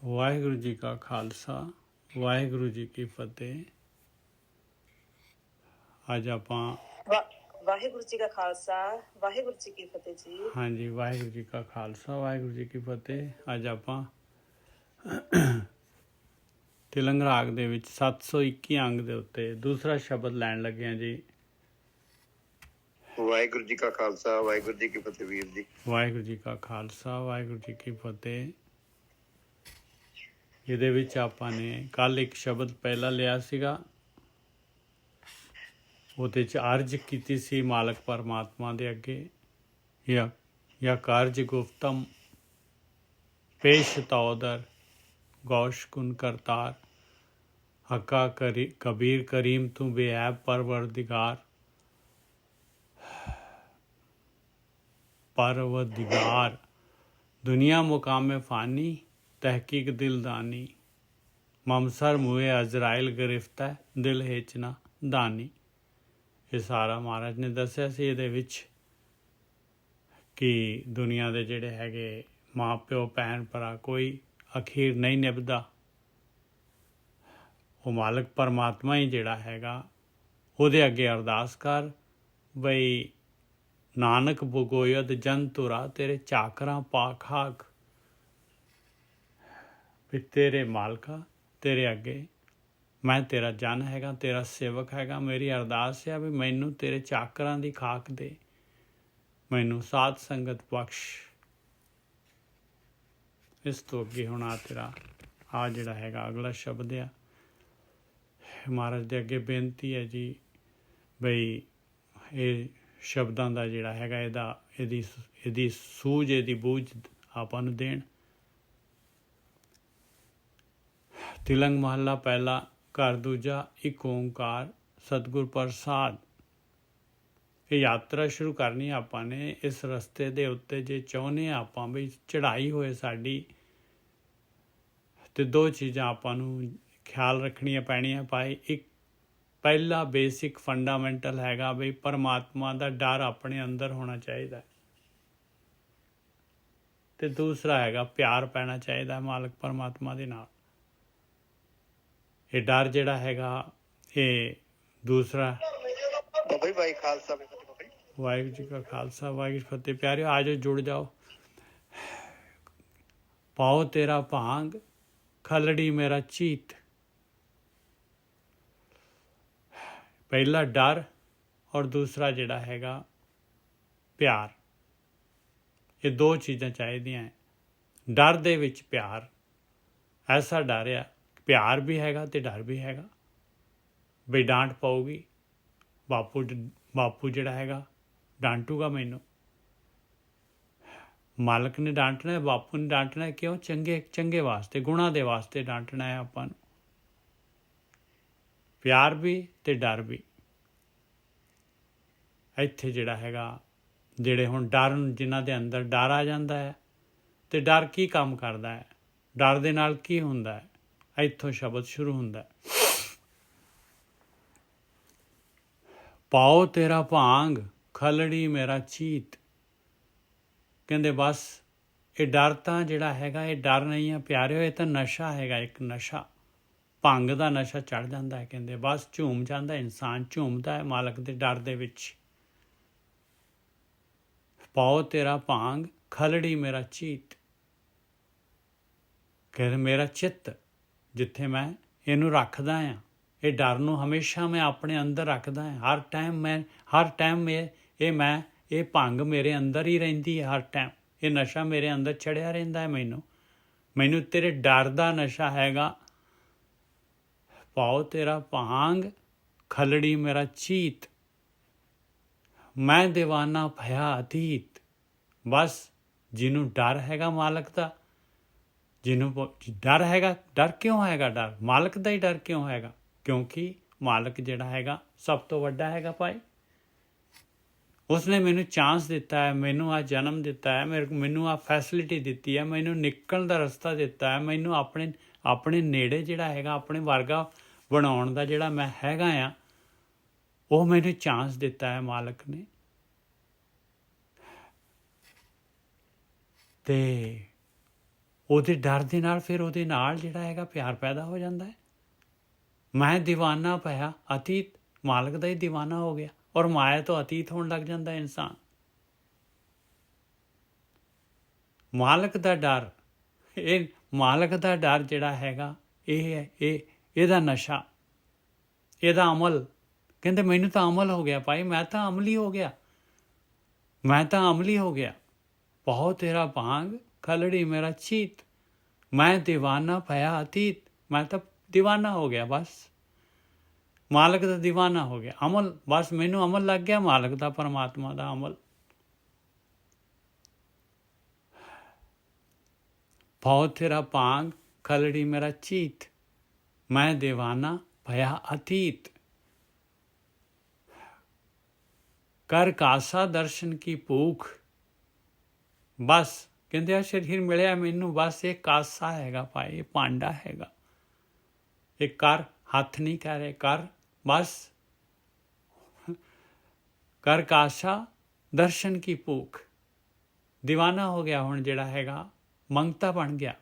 ਵਾਹਿਗੁਰੂ ਜੀ ਕਾ ਖਾਲਸਾ ਵਾਹਿਗੁਰੂ ਜੀ ਕੀ ਫਤਿਹ। ਅੱਜ ਆਪਾਂ ਵਾਹਿਗੁਰੂ ਜੀ ਕਾ ਖਾਲਸਾ ਵਾਹਿਗੁਰੂ ਜੀ ਕੀ ਫਤਿਹ ਜੀ। ਹਾਂਜੀ, ਵਾਹਿਗੁਰੂ ਜੀ ਕਾ ਖਾਲਸਾ ਵਾਹਿਗੁਰੂ ਜੀ ਕੀ ਫਤਿਹ। ਅੱਜ ਆਪਾਂ ਤਿਲੰਗ ਰਾਗ ਦੇ ਵਿੱਚ 721 ਅੰਗ ਦੇ ਉੱਤੇ ਦੂਸਰਾ ਸ਼ਬਦ ਲੈਣ ਲੱਗੇ ਹਾਂ ਜੀ। ਵਾਹਿਗੁਰੂ ਜੀ ਕਾ ਖਾਲਸਾ ਵਾਹਿਗੁਰੂ ਜੀ ਕੀ ਫਤਿਹ। ਵੀਰ ਜੀ, ਵਾਹਿਗੁਰੂ ਜੀ ਕਾ ਖਾਲਸਾ ਵਾਹਿਗੁਰੂ ਜੀ ਕੀ ਫਤਿਹ। ਇਹਦੇ ਵਿੱਚ ਆਪਾਂ ਨੇ ਕੱਲ ਇੱਕ ਸ਼ਬਦ ਪਹਿਲਾਂ ਲਿਆ ਸੀਗਾ, ਉਹਦੇ 'ਚ ਅਰਜ਼ ਕੀਤੀ ਸੀ ਮਾਲਕ ਪਰਮਾਤਮਾ ਦੇ ਅੱਗੇ, ਜਾਂ ਕਾਰਜ ਗੁਫਤਮ ਪੇਸ਼ ਤੌਦਰ ਗੌਸ਼ ਕੁਨ ਕਰਤਾਰ ਹੱਕਾ ਕਬੀਰ ਕਰੀਮ ਤੂੰ ਬੇਐਬ ਪਰਵਰदिगार दुनिया मुकाम फ़ानी तहकीक दिलदानी ममसर मुए अजराइल गिरफ्त है दिल हेचना दानी। ਇਹ ਸਾਰਾ ਮਹਾਰਾਜ ਨੇ ਦੱਸਿਆ ਸੀ ਇਹਦੇ ਵਿੱਚ ਕਿ ਦੁਨੀਆ ਦੇ ਜਿਹੜੇ ਹੈਗੇ ਮਾਂ ਪਿਓ ਭੈਣ ਭਰਾ ਕੋਈ ਅਖੀਰ ਨਹੀਂ ਨਿਭਦਾ, ਉਹ ਮਾਲਕ ਪਰਮਾਤਮਾ ਹੀ ਜਿਹੜਾ ਹੈਗਾ ਉਹਦੇ ਅੱਗੇ ਅਰਦਾਸ ਕਰ ਬਈ ਨਾਨਕ ਬਗੋਇਦ ਜਨ ਤੁਰਾ ਤੇਰੇ ਚਾਕਰਾਂ ਪਾ ਖਾਕ, ਵੀ ਤੇਰੇ ਮਾਲਕਾ ਤੇਰੇ ਅੱਗੇ ਮੈਂ ਤੇਰਾ ਜਨ ਹੈਗਾ, ਤੇਰਾ ਸੇਵਕ ਹੈਗਾ। ਮੇਰੀ ਅਰਦਾਸ ਹੈ ਵੀ ਮੈਨੂੰ ਤੇਰੇ ਚਾਕਰਾਂ ਦੀ ਖਾਕ ਦੇ, ਮੈਨੂੰ ਸਾਧ ਸੰਗਤ ਬਖਸ਼। ਇਸ ਤੋਂ ਅੱਗੇ ਹੁਣ ਤੇਰਾ ਜਿਹੜਾ ਹੈਗਾ ਅਗਲਾ ਸ਼ਬਦ ਆ, ਮਹਾਰਾਜ ਦੇ ਅੱਗੇ ਬੇਨਤੀ ਹੈ ਜੀ ਬਈ ਇਹ ਸ਼ਬਦਾਂ ਦਾ ਜਿਹੜਾ ਹੈਗਾ ਇਹਦੀ ਸੂਝ ਇਹਦੀ ਬੂਝ ਆਪਾਂ ਨੂੰ ਦੇਣ। ਤਿਲੰਗ ਮਹੱਲਾ ਪਹਿਲਾ, ਘਰ ਦੂਜਾ, ਇੱਕ ਓਂਕਾਰ ਸਤਿਗੁਰ ਪ੍ਰਸਾਦ। ਇਹ ਯਾਤਰਾ ਸ਼ੁਰੂ ਕਰਨੀ ਆਪਾਂ ਨੇ। ਇਸ ਰਸਤੇ ਦੇ ਉੱਤੇ ਜੇ ਚਾਹੁੰਦੇ ਹਾਂ ਆਪਾਂ ਵੀ ਚੜ੍ਹਾਈ ਹੋਏ ਸਾਡੀ, ਤੇ ਦੋ ਚੀਜ਼ਾਂ ਆਪਾਂ ਨੂੰ ਖਿਆਲ ਰੱਖਣੀਆਂ ਪੈਣੀਆਂ ਭਾਈ। ਇੱਕ ਪਹਿਲਾ ਬੇਸਿਕ ਫੰਡਾਮੈਂਟਲ ਹੈਗਾ ਬਈ ਪਰਮਾਤਮਾ ਦਾ ਡਰ ਆਪਣੇ ਅੰਦਰ ਹੋਣਾ ਚਾਹੀਦਾ, ਤੇ ਦੂਸਰਾ ਹੈਗਾ ਪਿਆਰ ਪੈਣਾ ਚਾਹੀਦਾ ਮਾਲਕ ਪਰਮਾਤਮਾ ਦੇ ਨਾਲ। ਇਹ ਡਰ ਜਿਹੜਾ ਹੈਗਾ ਇਹ ਦੂਸਰਾ। ਵਾਹਿਗੁਰੂ ਜੀ ਕਾ ਖਾਲਸਾ ਵਾਹਿਗੁਰੂ ਫਤਿਹ। ਪਿਆਰਿਓ ਆ ਜਾਓ, ਜੁੜ ਜਾਓ। ਪਾਓ ਤੇਰਾ ਭਾਂਗ ਖਲੜੀ ਮੇਰਾ ਚੀਤ। ਪਹਿਲਾ ਡਰ ਔਰ ਦੂਸਰਾ ਜਿਹੜਾ ਹੈਗਾ ਪਿਆਰ। ਇਹ ਦੋ ਚੀਜ਼ਾਂ ਚਾਹੀਦੀਆਂ। ਡਰ ਦੇ ਵਿੱਚ ਪਿਆਰ, ਐਸਾ ਡਰ ਆ, ਪਿਆਰ ਵੀ ਹੈਗਾ ਤੇ ਡਰ ਵੀ ਹੈਗਾ ਬਈ ਡਾਂਟ ਪਾਊਗੀ, ਬਾਪੂ ਜਿਹੜਾ ਹੈਗਾ ਡਾਂਟੂਗਾ ਮੈਨੂੰ। ਮਾਲਕ ਨੇ ਡਾਂਟਣਾ, ਬਾਪੂ ਨੇ ਡਾਂਟਣਾ। ਕਿਉਂ? ਚੰਗੇ ਵਾਸਤੇ, ਗੁਣਾਂ ਦੇ ਵਾਸਤੇ ਡਾਂਟਣਾ ਹੈ ਆਪਾਂ ਨੂੰ। ਪਿਆਰ ਵੀ ਤੇ ਡਰ ਵੀ। ਇੱਥੇ ਜਿਹੜਾ ਹੈਗਾ ਜਿਹੜੇ ਹੁਣ ਡਰ, ਜਿਨ੍ਹਾਂ ਦੇ ਅੰਦਰ ਡਰ ਆ ਜਾਂਦਾ ਹੈ, ਤੇ ਡਰ ਕੀ ਕੰਮ ਕਰਦਾ ਹੈ, ਡਰ ਦੇ ਨਾਲ ਕੀ ਹੁੰਦਾ ਹੈ, ਇੱਥੋਂ ਸ਼ਬਦ ਸ਼ੁਰੂ ਹੁੰਦਾ। ਪਾਓ ਤੇਰਾ ਭਾਂਗ ਖਲੜੀ ਮੇਰਾ ਚੀਤ। ਕਹਿੰਦੇ ਬਸ ਇਹ ਡਰ ਤਾਂ ਜਿਹੜਾ ਹੈਗਾ ਇਹ ਡਰ ਨਹੀਂ ਹੈ ਪਿਆਰਿਓ, ਇਹ ਤਾਂ ਨਸ਼ਾ ਹੈਗਾ, ਇੱਕ ਨਸ਼ਾ, ਭੰਗ ਦਾ ਨਸ਼ਾ ਚੜ੍ਹ ਜਾਂਦਾ ਹੈ। ਕਹਿੰਦੇ ਬਸ ਝੂਮ ਜਾਂਦਾ ਇਨਸਾਨ, ਝੂਮਦਾ ਹੈ ਮਾਲਕ ਦੇ ਡਰ ਦੇ ਵਿੱਚ। ਪਾਓ ਤੇਰਾ ਭਾਂਗ ਖਲੜੀ ਮੇਰਾ ਚੀਤ। ਕਹਿੰਦੇ ਮੇਰਾ ਚਿੱਤ ਜਿੱਥੇ ਮੈਂ ਇਹਨੂੰ ਰੱਖਦਾ ਹਾਂ, ਇਹ ਡਰ ਨੂੰ ਹਮੇਸ਼ਾ ਮੈਂ ਆਪਣੇ ਅੰਦਰ ਰੱਖਦਾ ਹਾਂ। ਹਰ ਟਾਈਮ ਇਹ ਭੰਗ ਮੇਰੇ ਅੰਦਰ ਹੀ ਰਹਿੰਦੀ ਹੈ। ਹਰ ਟਾਈਮ ਇਹ ਨਸ਼ਾ ਮੇਰੇ ਅੰਦਰ ਚੜਿਆ ਰਹਿੰਦਾ ਹੈ। ਮੈਨੂੰ ਤੇਰੇ ਡਰ ਦਾ ਨਸ਼ਾ ਹੈਗਾ। ਪਾਓ ਤੇਰਾ ਭਾਂਗ ਖਲੜੀ ਮੇਰਾ ਚੀਤ। ਮੈਂ ਦੀਵਾਨਾ ਭਇਆ ਅਤੀਤ। ਬਸ ਜਿਹਨੂੰ ਡਰ ਹੈਗਾ ਮਾਲਕ ਦਾ, ਜਿਹਨੂੰ ਡਰ ਹੈਗਾ, ਡਰ ਕਿਉਂ ਹੈਗਾ? ਡਰ ਮਾਲਕ ਦਾ ਹੀ ਡਰ ਕਿਉਂ ਹੈਗਾ? ਕਿਉਂਕਿ ਮਾਲਕ ਜਿਹੜਾ ਹੈਗਾ ਸਭ ਤੋਂ ਵੱਡਾ ਹੈਗਾ ਭਾਈ। ਉਸਨੇ ਮੈਨੂੰ ਚਾਂਸ ਦਿੱਤਾ ਹੈ, ਮੈਨੂੰ ਆਹ ਜਨਮ ਦਿੱਤਾ ਹੈ, ਮੈਨੂੰ ਆਹ ਫੈਸਿਲਿਟੀ ਦਿੱਤੀ ਹੈ, ਮੈਨੂੰ ਨਿਕਲਣ ਦਾ ਰਸਤਾ ਦਿੱਤਾ ਹੈ, ਮੈਨੂੰ ਆਪਣੇ ਨੇੜੇ ਜਿਹੜਾ ਹੈਗਾ ਆਪਣੇ ਵਰਗਾ ਬਣਾਉਣ ਦਾ ਜਿਹੜਾ ਮੈਂ ਹੈਗਾ ਆ, ਉਹ ਮੈਨੂੰ ਚਾਂਸ ਦਿੱਤਾ ਹੈ ਮਾਲਕ ਨੇ। ਤੇ ਉਹਦੇ ਡਰ ਦੇ ਨਾਲ ਫਿਰ ਉਹਦੇ ਨਾਲ ਜਿਹੜਾ ਹੈਗਾ ਪਿਆਰ ਪੈਦਾ ਹੋ ਜਾਂਦਾ ਹੈ। ਮੈਂ ਦੀਵਾਨਾ ਪਿਆ ਅਤੀਤ, ਮਾਲਕ ਦਾ ਹੀ ਦੀਵਾਨਾ ਹੋ ਗਿਆ ਔਰ ਮਾਇਆ ਤੋਂ ਅਤੀਤ ਹੋਣ ਲੱਗ ਜਾਂਦਾ ਇਨਸਾਨ। ਮਾਲਕ ਦਾ ਡਰ, ਇਹ ਮਾਲਕ ਦਾ ਡਰ ਜਿਹੜਾ ਹੈਗਾ ਇਹ ਹੈ, ਇਹਦਾ ਨਸ਼ਾ, ਇਹਦਾ ਅਮਲ। ਕਹਿੰਦੇ ਮੈਨੂੰ ਤਾਂ ਅਮਲ ਹੋ ਗਿਆ ਭਾਈ, ਮੈਂ ਤਾਂ ਅਮਲੀ ਹੋ ਗਿਆ, ਮੈਂ ਤਾਂ ਅਮਲੀ ਹੋ ਗਿਆ। ਪਾਓ ਤੇਰਾ ਭਾਂਗ ਖਲੜੀ ਮੇਰਾ ਚੀਤ, ਮੈਂ ਦੀਵਾਨਾ ਪਿਆ ਅਤੀਤ, ਮੈਂ ਤਾਂ ਦੀਵਾਨਾ ਹੋ ਗਿਆ, ਬਸ ਮਾਲਕ ਦਾ ਦੀਵਾਨਾ ਹੋ ਗਿਆ। ਅਮਲ, ਬਸ ਮੈਨੂੰ ਅਮਲ ਲੱਗ ਗਿਆ ਮਾਲਕ ਦਾ, ਪਰਮਾਤਮਾ ਦਾ ਅਮਲ। ਪਾਓ ਤੇਰਾ ਭਾਂਗ ਖਲੜੀ ਮੇਰਾ ਚੀਤ, ਮੈਂ ਦੀਵਾਨਾ ਪਿਆ ਅਤੀਤ। ਕਰ ਕਾਸਾ ਦਰਸ਼ਨ ਕੀ ਭੂਖ, ਬਸ ਕਹਿੰਦੇ ਆ ਸਰੀਰ ਮਿਲਿਆ ਮੈਨੂੰ, ਬਸ ਇਹ ਕਾਸਾ ਹੈਗਾ ਭਾਈ, ਇਹ ਭਾਂਡਾ ਹੈਗਾ। ਇਹ ਕਰ, ਹੱਥ ਨਹੀਂ ਕਹਿ ਰਹੇ, ਕਰ ਬਸ। ਕਰ ਕਾਸਾ ਦਰਸ਼ਨ ਕੀ ਭੂਖ, ਦੀਵਾਨਾ ਹੋ ਗਿਆ ਹੁਣ ਜਿਹੜਾ ਹੈਗਾ, ਮੰਗਤਾ ਬਣ ਗਿਆ।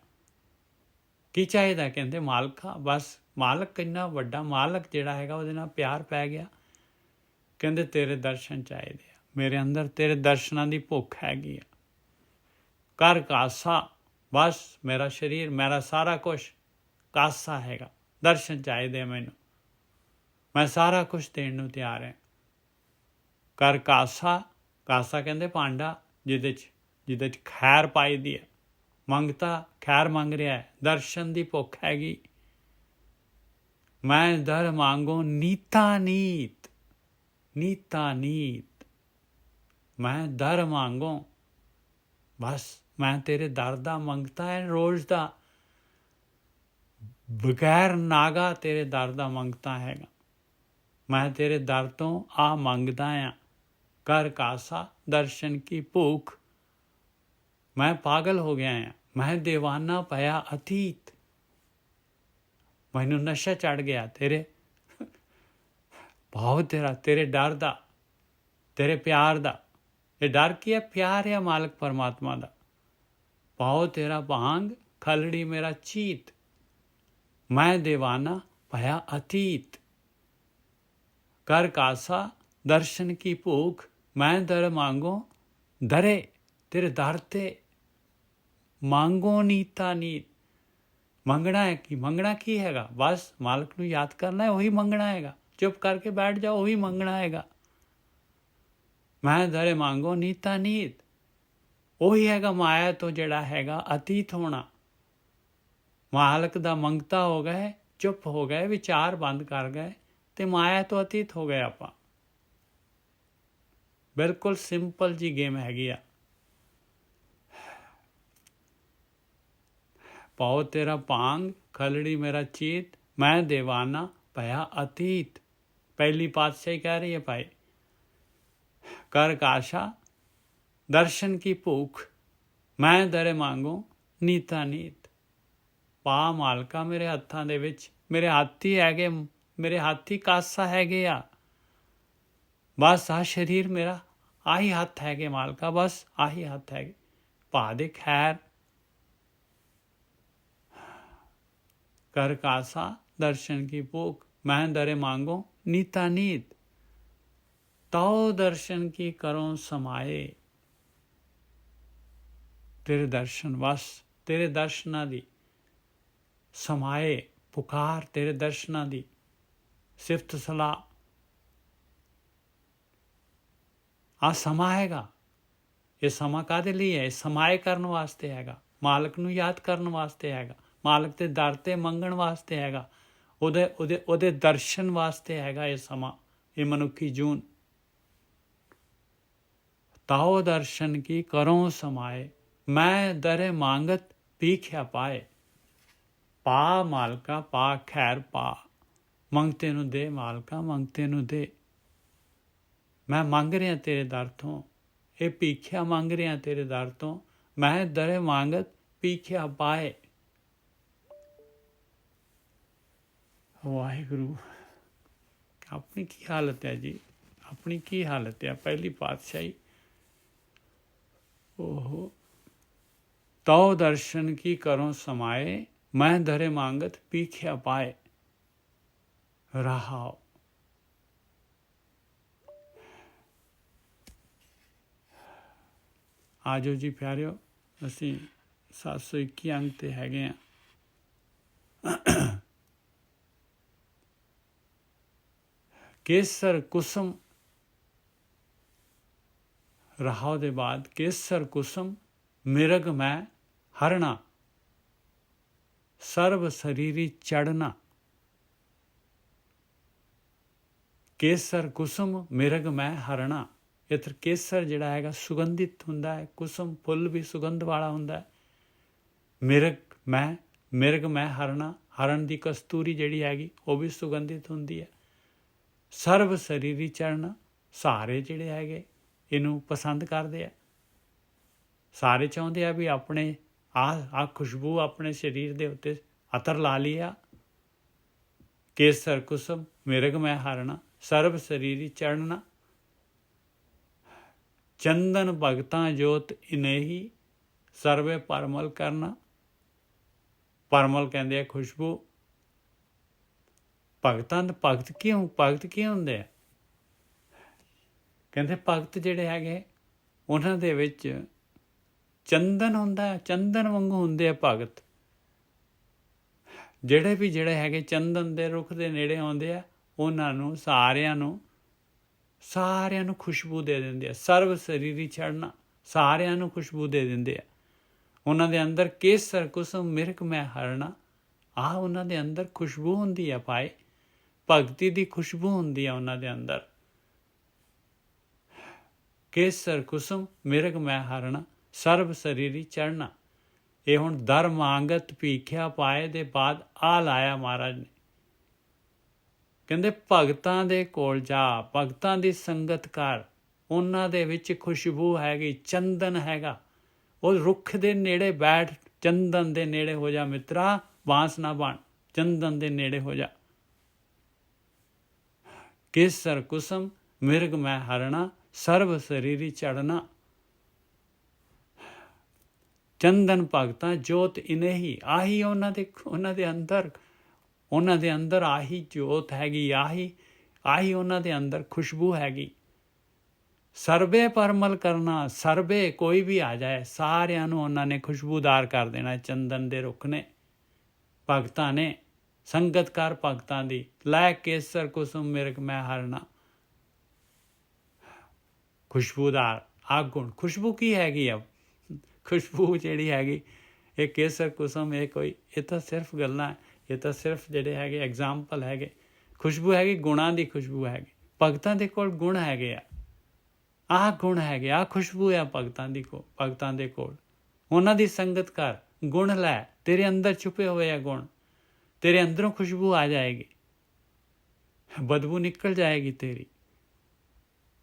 ਕੀ ਚਾਹੀਦਾ? ਕਹਿੰਦੇ ਮਾਲਕਾ, ਬਸ ਮਾਲਕ ਕਿੰਨਾ ਵੱਡਾ ਮਾਲਕ ਜਿਹੜਾ ਹੈਗਾ ਉਹਦੇ ਨਾਲ ਪਿਆਰ ਪੈ ਗਿਆ। ਕਹਿੰਦੇ ਤੇਰੇ ਦਰਸ਼ਨ ਚਾਹੀਦੇ ਆ, ਮੇਰੇ ਅੰਦਰ ਤੇਰੇ ਦਰਸ਼ਨਾਂ ਦੀ ਭੁੱਖ ਹੈਗੀ ਆ। ਕਰ ਕਾਸਾ, ਬਸ ਮੇਰਾ ਸਰੀਰ, ਮੇਰਾ ਸਾਰਾ ਕੁਛ ਕਾਸਾ ਹੈਗਾ, ਦਰਸ਼ਨ ਚਾਹੀਦੇ ਆ ਮੈਨੂੰ, ਮੈਂ ਸਾਰਾ ਕੁਛ ਦੇਣ ਨੂੰ ਤਿਆਰ ਹਾਂ। ਕਰ ਕਾਸਾ, ਕਾਸਾ ਕਹਿੰਦੇ ਭਾਂਡਾ ਜਿਹਦੇ 'ਚ ਖੈਰ ਪਾਈ ਦੀ ਹੈ। ਮੰਗਤਾ ਖੈਰ ਮੰਗ ਰਿਹਾ ਹੈ, ਦਰਸ਼ਨ ਦੀ ਭੁੱਖ ਹੈਗੀ। ਮੈਂ ਦਰ ਮੰਗੋ ਨੀਤਾ ਨੀਤ, ਨੀਤਾ ਨੀਤ, ਮੈਂ ਦਰ ਮੰਗੋ, ਬਸ ਮੈਂ ਤੇਰੇ ਦਰ ਦਾ ਮੰਗਤਾ ਹੈ ਰੋਜ਼ ਦਾ, ਬਗੈਰ ਨਾਗਾ ਤੇਰੇ ਦਰ ਦਾ ਮੰਗਤਾ ਹੈਗਾ। ਮੈਂ ਤੇਰੇ ਦਰ ਤੋਂ ਆ ਮੰਗਦਾ ਹਾਂ। ਕਰ ਕਾਸਾ ਦਰਸ਼ਨ ਕੀ ਭੂਖ, ਮੈਂ ਪਾਗਲ ਹੋ ਗਿਆ ਹਾਂ, ਮੈਂ ਦੀਵਾਨਾ ਪਿਆ ਅਤੀਤ, ਮੈਨੂੰ ਨਸ਼ਾ ਚੜ ਗਿਆ ਤੇਰੇ ਭਾਵ ਤੇਰਾ, ਤੇਰੇ ਡਰ ਦਾ, ਤੇਰੇ ਪਿਆਰ ਦਾ। ਇਹ ਡਰ ਕੀ ਹੈ? ਪਿਆਰ ਹੈ ਮਾਲਕ ਪਰਮਾਤਮਾ ਦਾ। ਪਾਓ ਤੇਰਾ ਭਾਂਗ ਖਲੜੀ ਮੇਰਾ ਚੀਤ, ਮੈਂ ਦੀਵਾਨਾ ਪਿਆ ਅਤੀਤ। ਕਰ ਕਾਸਾ ਦਰਸ਼ਨ ਕੀ ਭੂਖ, ਮੈਂ ਦਰ ਮੰਗੋ ਦਰੇ, ਤੇਰੇ ਦਰ ਤੇ ਮੰਗੋ ਨੀਤਾ ਨੀਤ। ਮੰਗਣਾ ਹੈ ਕੀ? ਮੰਗਣਾ ਕੀ ਹੈਗਾ? ਬਸ ਮਾਲਕ ਨੂੰ ਯਾਦ ਕਰਨਾ ਹੈ, ਉਹੀ ਮੰਗਣਾ ਹੈਗਾ। ਚੁੱਪ ਕਰਕੇ ਬੈਠ ਜਾਓ, ਉਹੀ ਮੰਗਣਾ ਹੈਗਾ। ਮੈਂ ਦਰੇ ਮੰਗੋ ਨੀਤਾ ਨੀਤ, ਉਹੀ ਹੈਗਾ ਮਾਇਆ ਤੋਂ ਜਿਹੜਾ ਹੈਗਾ ਅਤੀਤ ਹੋਣਾ। ਮਾਲਕ ਦਾ ਮੰਗਤਾ ਹੋ ਗਏ, ਚੁੱਪ ਹੋ ਗਏ, ਵਿਚਾਰ ਬੰਦ ਕਰ ਗਏ ਤੇ ਮਾਇਆ ਤੋਂ ਅਤੀਤ ਹੋ ਗਏ ਆਪਾਂ। ਬਿਲਕੁਲ ਸਿੰਪਲ ਜੀ ਗੇਮ ਹੈਗੀ ਆ। ਪਾਓ ਤੇਰਾ ਭਾਂਗ ਖਲੜੀ ਮੇਰਾ ਚੀਤ, ਮੈਂ ਦੀਵਾਨਾ ਪਿਆ ਅਤੀਤ। ਪਹਿਲੀ ਪਾਤਸ਼ਾਹੀ ਕਹਿ ਰਹੀ ਹੈ ਭਾਈ। ਕਰ ਕਾਸ਼ਾ ਦਰਸ਼ਨ ਕੀ ਭੂਖ, ਮੈਂ ਦਰੇ ਮੰਗੋ ਨੀਤਾ ਨੀਤ। ਪਾ ਮਾਲਕਾ ਮੇਰੇ ਹੱਥਾਂ ਦੇ ਵਿੱਚ, ਮੇਰੇ ਹੱਥ ਹੀ ਹੈਗੇ, ਮੇਰੇ ਹੱਥ ਹੀ ਕਾਸਾ ਹੈਗੇ ਆ। ਬਸ ਆਹ ਸਰੀਰ ਮੇਰਾ, ਆਹੀ ਹੱਥ ਹੈਗੇ ਮਾਲਕਾ, ਬਸ ਆਹੀ ਹੱਥ ਹੈਗੇ। ਪਾ ਦੇ ਖੈਰ। ਕਰ ਕਾਸਾ ਦਰਸ਼ਨ ਕੀ ਭੂਖ, ਮੈਂ ਦਰੇ ਮੰਗੋ ਨੀਤਾ ਨੀਤ। ਤਾਓ ਦਰਸ਼ਨ ਕੀ ਕਰੋ ਸਮਾਏ, ਤੇਰੇ ਦਰਸ਼ਨ, ਬਸ ਤੇਰੇ ਦਰਸ਼ਨਾਂ ਦੀ ਸਮਾਏ, ਪੁਕਾਰ ਤੇਰੇ ਦਰਸ਼ਨਾਂ ਦੀ, ਸਿਫਤ ਸਲਾਹ। ਆ ਸਮਾਂ ਹੈਗਾ, ਇਹ ਸਮਾਂ ਕਾਹਦੇ ਲਈ ਹੈ? ਸਮਾਏ ਕਰਨ ਵਾਸਤੇ ਹੈਗਾ, ਮਾਲਕ ਨੂੰ ਯਾਦ ਕਰਨ ਵਾਸਤੇ ਹੈਗਾ, ਮਾਲਕ ਦੇ ਦਰ ਤੇ ਮੰਗਣ ਵਾਸਤੇ ਹੈਗਾ, ਉਹਦੇ ਦਰਸ਼ਨ ਵਾਸਤੇ ਹੈਗਾ ਇਹ ਸਮਾਂ, ਇਹ ਮਨੁੱਖੀ ਜੂਨ। ਤਾਓ ਦਰਸ਼ਨ ਕੀ ਕਰੋ ਸਮਾਏ, ਮੈਂ ਦਰੇ ਮੰਗਤ ਭੀਖਿਆ ਪਾਏ। ਪਾ ਮਾਲਕਾ, ਪਾ ਖੈਰ ਪਾ, ਮੰਗਤੇ ਨੂੰ ਦੇ ਮਾਲਕਾ, ਮੰਗਤੇ ਨੂੰ ਦੇ। ਮੈਂ ਮੰਗ ਰਿਹਾ ਤੇਰੇ ਦਰ ਤੋਂ, ਇਹ ਭੀਖਿਆ ਮੰਗ ਰਿਹਾ ਤੇਰੇ ਦਰ ਤੋਂ, ਮੈਂ ਦਰੇ ਮੰਗਤ ਭੀਖਿਆ ਪਾਏ। ਵਾਹਿਗੁਰੂ, ਆਪਣੀ ਕੀ ਹਾਲਤ ਹੈ ਜੀ, ਆਪਣੀ ਕੀ ਹਾਲਤ ਹੈ। ਪਹਿਲੀ ਪਾਤਸ਼ਾਹੀ, ਓਹੋ तौ दर्शन की करो समाए, मैं धरे मांगत पीख्या पाए। रहाओ। आजो जी प्यारिओ, ਅਸੀਂ 721 अंक ਤੇ ਹੈਗੇ ਆ। केसर कुसुम रहाओ दे बाद केसर कुसुम मिरग मैं हरना, सर्व शरीरी चढ़ना। केसर कुसुम मिरग मैं हरना। इधर केसर जिहड़ा हैगा सुगंधित हुंदा है, कुसुम फुੱਲ भी सुगंध वाला हुंदा है। मिरग मैं हरना, हरण दी कस्तूरी जिहड़ी हैगी वो भी सुगंधित हुंदी है। सर्व शरीरी चढ़ना, ਸਾਰੇ ਜਿਹੜੇ ਹੈਗੇ ਇਹਨੂੰ ਪਸੰਦ ਕਰਦੇ ਆ। ਸਾਰੇ ਚਾਹੁੰਦੇ ਆ ਵੀ ਆਪਣੇ ਆ ਖੁਸ਼ਬੂ ਆਪਣੇ ਸਰੀਰ ਦੇ ਉੱਤੇ ਅਤਰ ਲਾ ਲਿਆ। ਕੇਸਰ ਕੁਸਮ ਮਿਰਗ ਮੈਂ ਹਰਣਾ, ਸਰਬ ਸਰੀਰੀ ਚੜਨਾ। ਚੰਦਨ ਭਗਤਾਂ ਜੋਤ ਇਨੇਹੀ, ਸਰਵੇ ਪਰਮਲ ਕਰਨਾ। ਪਰਮਲ ਕਹਿੰਦੇ ਆ ਖੁਸ਼ਬੂ। ਭਗਤ ਕੀ ਹੁੰਦੇ ਆ? ਕਹਿੰਦੇ ਭਗਤ ਜਿਹੜੇ ਹੈਗੇ ਉਹਨਾਂ ਦੇ ਵਿੱਚ ਚੰਦਨ ਹੁੰਦਾ, ਚੰਦਨ ਵਾਂਗੂ ਹੁੰਦੇ ਆ ਭਗਤ। ਜਿਹੜੇ ਹੈਗੇ ਚੰਦਨ ਦੇ ਰੁੱਖ ਦੇ ਨੇੜੇ ਆਉਂਦੇ ਆ, ਉਹਨਾਂ ਨੂੰ ਸਾਰਿਆਂ ਨੂੰ ਖੁਸ਼ਬੂ ਦੇ ਦਿੰਦੇ ਆ। ਸਰਵ ਸਰੀਰੀ ਚੜ੍ਹਨਾ, ਸਾਰਿਆਂ ਨੂੰ ਖੁਸ਼ਬੂ ਦੇ ਦਿੰਦੇ ਆ। ਉਹਨਾਂ ਦੇ ਅੰਦਰ ਕੇਸਰ ਕੁਸਮ ਮਿਰਗ ਮੈਂ ਹਰਣਾ, ਆਹ ਉਹਨਾਂ ਦੇ ਅੰਦਰ ਖੁਸ਼ਬੂ ਹੁੰਦੀ ਆ ਭਾਈ, ਭਗਤੀ ਦੀ ਖੁਸ਼ਬੂ ਹੁੰਦੀ ਆ ਉਹਨਾਂ ਦੇ ਅੰਦਰ। ਕੇਸਰ ਕੁਸਮ ਮਿਰਗ ਮੈਂ ਹਰਣਾ, ਸਰਬ ਸਰੀਰੀ ਚੜ੍ਹਨਾ। ਇਹ ਹੁਣ ਦਰ ਮੰਗਤ ਭੀਖਿਆ ਪਾਏ ਦੇ ਬਾਅਦ ਆ ਲਾਇਆ ਮਹਾਰਾਜ ਨੇ। ਕਹਿੰਦੇ ਭਗਤਾਂ ਦੇ ਕੋਲ ਜਾ, ਭਗਤਾਂ ਦੀ ਸੰਗਤ ਕਰ, ਉਹਨਾਂ ਦੇ ਵਿੱਚ ਖੁਸ਼ਬੂ ਹੈਗੀ, ਚੰਦਨ ਹੈਗਾ। ਉਹ ਰੁੱਖ ਦੇ ਨੇੜੇ ਬੈਠ, ਚੰਦਨ ਦੇ ਨੇੜੇ ਹੋ ਜਾ ਮਿੱਤਰਾ, ਬਾਂਸ ਨਾ ਬਣ, ਚੰਦਨ ਦੇ ਨੇੜੇ ਹੋ ਜਾ। ਕੇਸਰ ਕੁਸਮ ਮਿਰਗ ਮੈਂ ਹਰਣਾ, ਸਰਬ ਸਰੀਰੀ ਚੜ੍ਹਨਾ। ਚੰਦਨ ਭਗਤਾਂ ਜੋਤ ਇਨੇਹੀ, ਆਹੀ ਉਹਨਾਂ ਦੇ ਅੰਦਰ ਆਹੀ ਜੋਤ ਹੈਗੀ, ਆਹੀ ਉਹਨਾਂ ਦੇ ਅੰਦਰ ਖੁਸ਼ਬੂ ਹੈਗੀ। ਸਰਬੇ ਪਰਮਲ ਕਰਨਾ, ਸਰਬੇ ਕੋਈ ਵੀ ਆ ਜਾਏ, ਸਾਰਿਆਂ ਨੂੰ ਉਹਨਾਂ ਨੇ ਖੁਸ਼ਬੂਦਾਰ ਕਰ ਦੇਣਾ। ਚੰਦਨ ਦੇ ਰੁੱਖ ਨੇ, ਭਗਤਾਂ ਨੇ, ਸੰਗਤ ਕਰ ਭਗਤਾਂ ਦੀ। ਲੈ ਕੇਸਰ ਕੁਸੁਮ ਮਿਰਗ ਮੈਂ ਹਰਣਾ, ਖੁਸ਼ਬੂਦਾਰ ਆਹ ਗੁਣ। ਖੁਸ਼ਬੂ ਕੀ ਹੈਗੀ ਆ? ਖੁਸ਼ਬੂ ਜਿਹੜੀ ਹੈਗੀ ਇਹ ਕੇਸਰ ਕੁਸਮ, ਇਹ ਤਾਂ ਸਿਰਫ ਗੱਲਾਂ, ਇਹ ਤਾਂ ਸਿਰਫ ਜਿਹੜੇ ਹੈਗੇ ਐਗਜ਼ਾਮਪਲ ਹੈਗੇ। ਖੁਸ਼ਬੂ ਹੈਗੀ ਗੁਣਾਂ ਦੀ ਖੁਸ਼ਬੂ ਹੈਗੀ। ਭਗਤਾਂ ਦੇ ਕੋਲ ਗੁਣ ਹੈਗੇ ਆ, ਆਹ ਗੁਣ ਹੈਗੇ, ਆਹ ਖੁਸ਼ਬੂ ਆ ਭਗਤਾਂ ਦੇ ਕੋਲ। ਉਹਨਾਂ ਦੀ ਸੰਗਤ ਕਰ, ਗੁਣ ਲੈ, ਤੇਰੇ ਅੰਦਰ ਛੁਪੇ ਹੋਏ ਆ ਗੁਣ, ਤੇਰੇ ਅੰਦਰੋਂ ਖੁਸ਼ਬੂ ਆ ਜਾਏਗੀ, ਬਦਬੂ ਨਿਕਲ ਜਾਏਗੀ ਤੇਰੀ।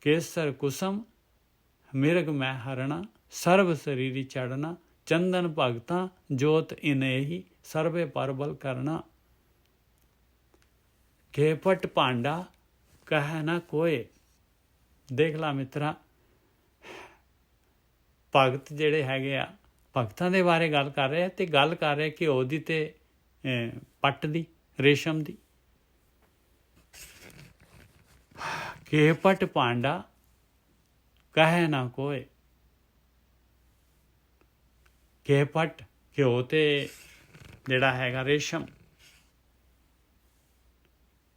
ਕੇਸਰ ਕੁਸਮ ਮਿਰਗ ਮੈਂ ਹਰਣਾ, ਸਰਬ ਸਰੀਰੀ ਚੜ੍ਹਨਾ। ਚੰਦਨ ਭਗਤਾਂ ਜੋਤ ਇਨੇਹੀ, ਸਰਵੇ ਪਰਬਲ ਕਰਨਾ। ਕੇਪਟ ਭਾਂਡਾ ਕਹਿ ਨਾ ਕੋਏ। ਦੇਖ ਲਾ ਮਿੱਤਰਾ, ਭਗਤ ਜਿਹੜੇ ਹੈਗੇ ਆ, ਭਗਤਾਂ ਦੇ ਬਾਰੇ ਗੱਲ ਕਰ ਰਹੇ ਆ, ਤੇ ਗੱਲ ਕਰ ਰਹੇ ਘਿਓ ਦੀ ਤੇ ਪੱਟ ਦੀ, ਰੇਸ਼ਮ ਦੀ। ਕੇਪਟ ਭਾਂਡਾ ਕਹਿ ਨਾ ਕੋਏ। ਕੇਪਟ ਘਿਓ ਤੇ ਜਿਹੜਾ ਹੈਗਾ ਰੇਸ਼ਮ।